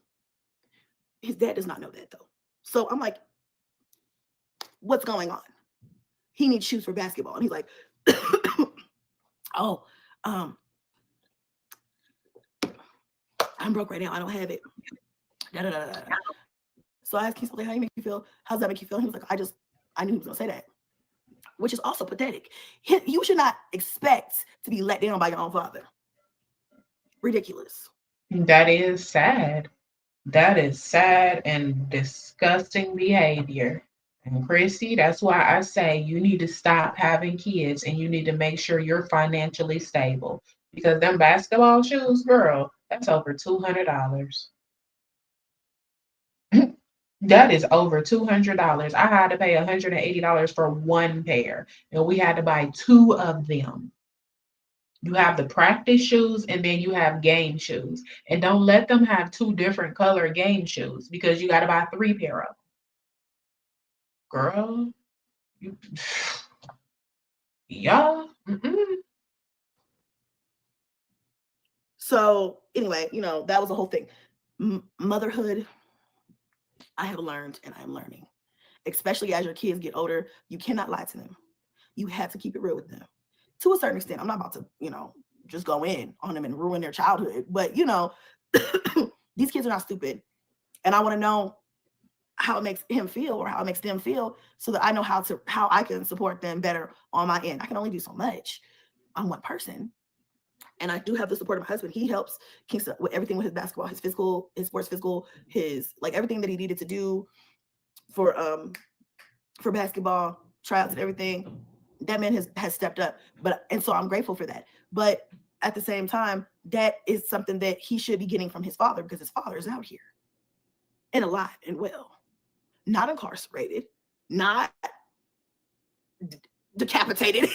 His dad does not know that, though. So I'm like, what's going on? He needs shoes for basketball. And he's like, oh, I'm broke right now. I don't have it. Da, da, da, da. So I asked Kingston, like, how do you make you feel? How does that make you feel? And he was like, I knew he was going to say that, which is also pathetic. You should not expect to be let down by your own father. Ridiculous. That is sad. That is sad and disgusting behavior. And Chrissy, that's why I say you need to stop having kids and you need to make sure you're financially stable. Because them basketball shoes, girl, that's over $200. That is over $200. I had to pay $180 for one pair, and we had to buy two of them. You have the practice shoes and then you have game shoes. And don't let them have two different color game shoes because you got to buy three pair of them. Girl, you, y'all. So anyway, you know, that was the whole thing. Motherhood, I have learned and I'm learning. Especially as your kids get older, you cannot lie to them. You have to keep it real with them. To a certain extent, I'm not about to, you know, just go in on them and ruin their childhood. But, you know, these kids are not stupid. And I want to know how it makes him feel or how it makes them feel so that I know how I can support them better on my end. I can only do so much on one person. And I do have the support of my husband. He helps Kingston with everything with his basketball, his physical, his sports physical, his like everything that he needed to do for basketball, tryouts and everything. That man has stepped up. And so I'm grateful for that. But at the same time, that is something that he should be getting from his father because his father is out here and alive and well, not incarcerated, not decapitated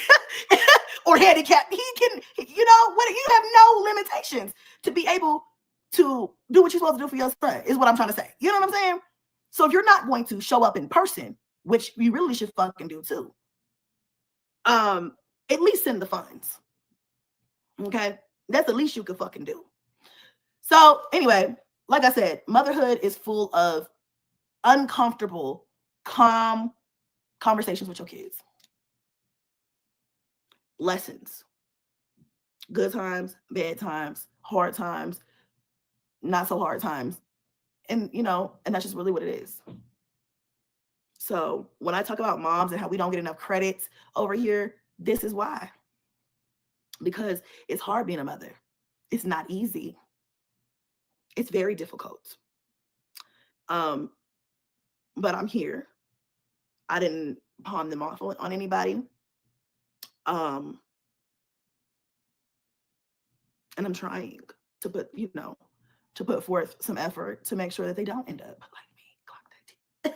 or handicapped. He can, you know, what you have no limitations to be able to do what you're supposed to do for your son, is what I'm trying to say. You know what I'm saying? So if you're not going to show up in person, which you really should fucking do too, at least send the funds. Okay? That's the least you could fucking do. So anyway, like I said, motherhood is full of uncomfortable, calm conversations with your kids. Lessons. Good times, bad times, hard times, not so hard times. And, you know, and that's just really what it is. So when I talk about moms and how we don't get enough credit over here, this is why. Because it's hard being a mother. It's not easy. It's very difficult. But I'm here. I didn't palm them off on anybody. And I'm trying to put forth some effort to make sure that they don't end up like me. Clock that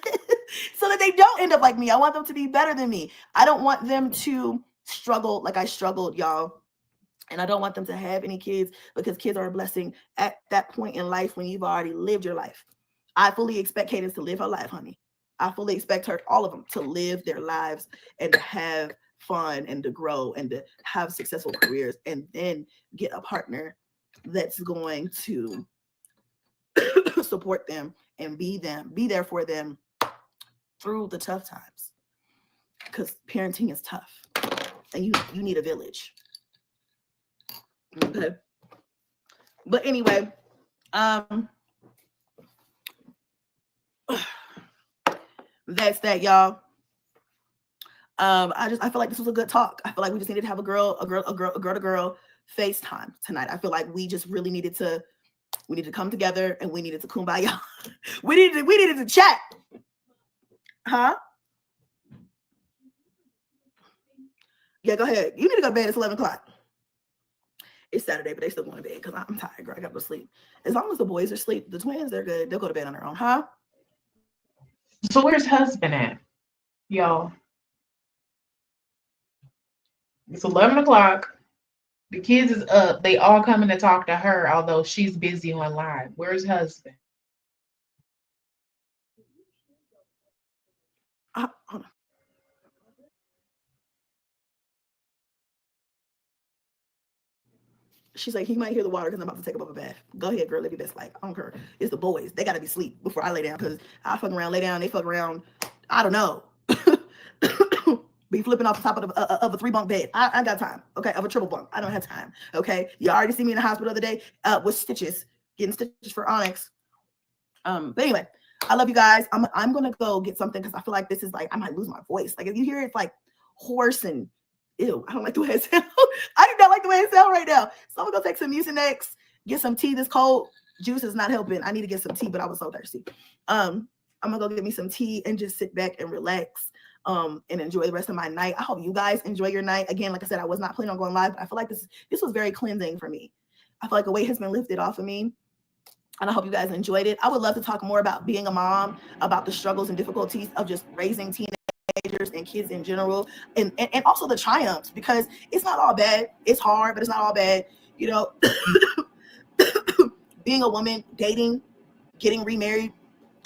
so that they don't end up like me. I want them to be better than me. I don't want them to struggle like I struggled, y'all. And I don't want them to have any kids, because kids are a blessing at that point in life when you've already lived your life. I fully expect Kadence to live her life, honey. I fully expect her, all of them, to live their lives and to have fun and to grow and to have successful careers, and then get a partner that's going to support them and be there for them through the tough times. Because parenting is tough, and you need a village. Okay. But anyway, that's that, y'all. I feel like this was a good talk. I feel like we just needed to have a girl to girl FaceTime tonight. I feel like we just really needed to come together, and we needed to kumbaya. we needed to chat. Huh? Yeah, go ahead. You need to go to bed. It's 11 o'clock. It's Saturday, but they still going to bed because I'm tired, girl. I got to go to sleep. As long as the boys are asleep, the twins, they're good. They'll go to bed on their own, huh? So where's husband at, y'all? It's 11 o'clock. The kids is up. They all coming to talk to her, although she's busy on live. Where's husband? Hold on. She's like, he might hear the water because I'm about to take a bubble bath. Go ahead, girl. Live your best life. I don't care. It's the boys. They got to be asleep before I lay down, because I fuck around, lay down. They fuck around. I don't know. Be flipping off the top of a 3-bunk bed. I got time. Okay, of a triple bunk. I don't have time. Okay, you already see me in the hospital the other day with stitches, getting stitches for Onyx. But anyway, I love you guys. I'm gonna go get something, because I feel like this is like, I might lose my voice. Like, if you hear it's like hoarse and ew, I don't like the way it sounds. I do not like the way it sounds right now. So I'm gonna go take some Mucinex, get some tea. This cold juice is not helping. I need to get some tea, but I was so thirsty. I'm gonna go get me some tea and just sit back and relax. And enjoy the rest of my night. I hope you guys enjoy your night. Again, like I said, I was not planning on going live, but I feel like this was very cleansing for me. I feel like a weight has been lifted off of me, and I hope you guys enjoyed it. I would love to talk more about being a mom, about the struggles and difficulties of just raising teenagers and kids in general, and also the triumphs, because it's not all bad. It's hard, but it's not all bad. You know, being a woman, dating, getting remarried.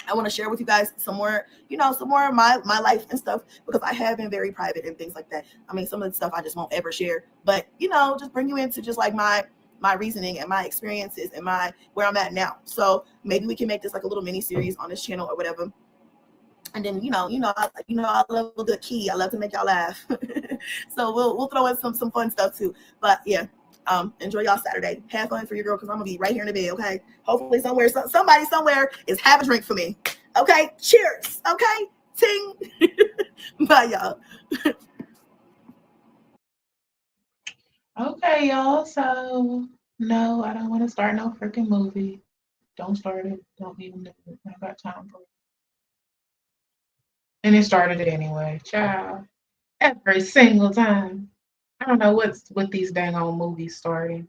I want to share with you guys some more of my life and stuff, because I have been very private and things like that. I mean, some of the stuff I just won't ever share, but just bring you into just like my reasoning and my experiences and where I'm at now. So maybe we can make this like a little mini series on this channel or whatever. And then I love a good key. I love to make y'all laugh. So we'll throw in some fun stuff too. But yeah. Enjoy y'all Saturday. Have fun for your girl, because I'm gonna be right here in the bed. Okay. Hopefully somebody somewhere is have a drink for me. Okay. Cheers. Okay. Ting. Bye, y'all. Okay, y'all. So no, I don't want to start no freaking movie. Don't start it. Don't even do it. I got time for it. And it started it anyway. Child. Every single time. I don't know what's with these dang old movies starting.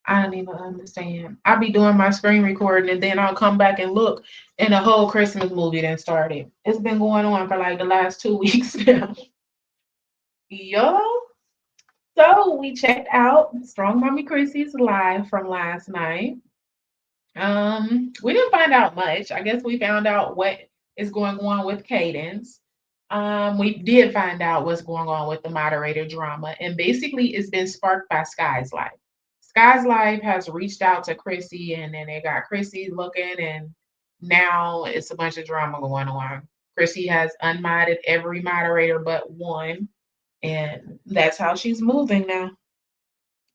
I don't even understand. I'll be doing my screen recording, and then I'll come back and look, and the whole Christmas movie then started. It's been going on for like the last 2 weeks now. Yo. So we checked out Strong Mommy Chrissy's live from last night. We didn't find out much. I guess we found out what is going on with Kadence. We did find out what's going on with the moderator drama, and basically it's been sparked by Sky's life. Sky's life has reached out to Chrissy, and then they got Chrissy looking, and now it's a bunch of drama going on. Chrissy has unmodded every moderator but one, and that's how she's moving now.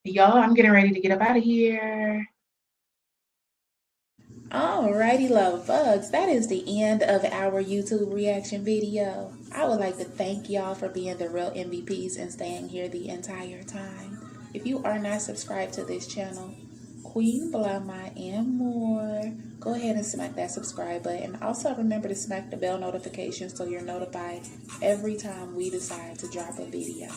Y'all, I'm getting ready to get up out of here. Alrighty, love bugs. That is the end of our YouTube reaction video. I would like to thank y'all for being the real MVPs and staying here the entire time. If you are not subscribed to this channel, Queen Blama, and more. Go ahead and smack that subscribe button. Also, remember to smack the bell notification so you're notified every time we decide to drop a video.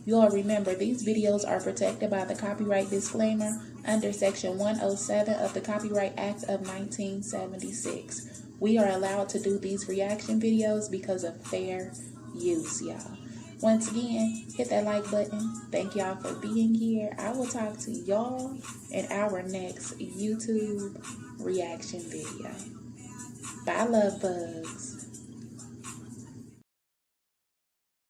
You all remember, these videos are protected by the copyright disclaimer under Section 107 of the Copyright Act of 1976. We are allowed to do these reaction videos because of fair use, y'all. Once again, hit that like button. Thank y'all for being here. I will talk to y'all in our next YouTube reaction video. Bye, love bugs.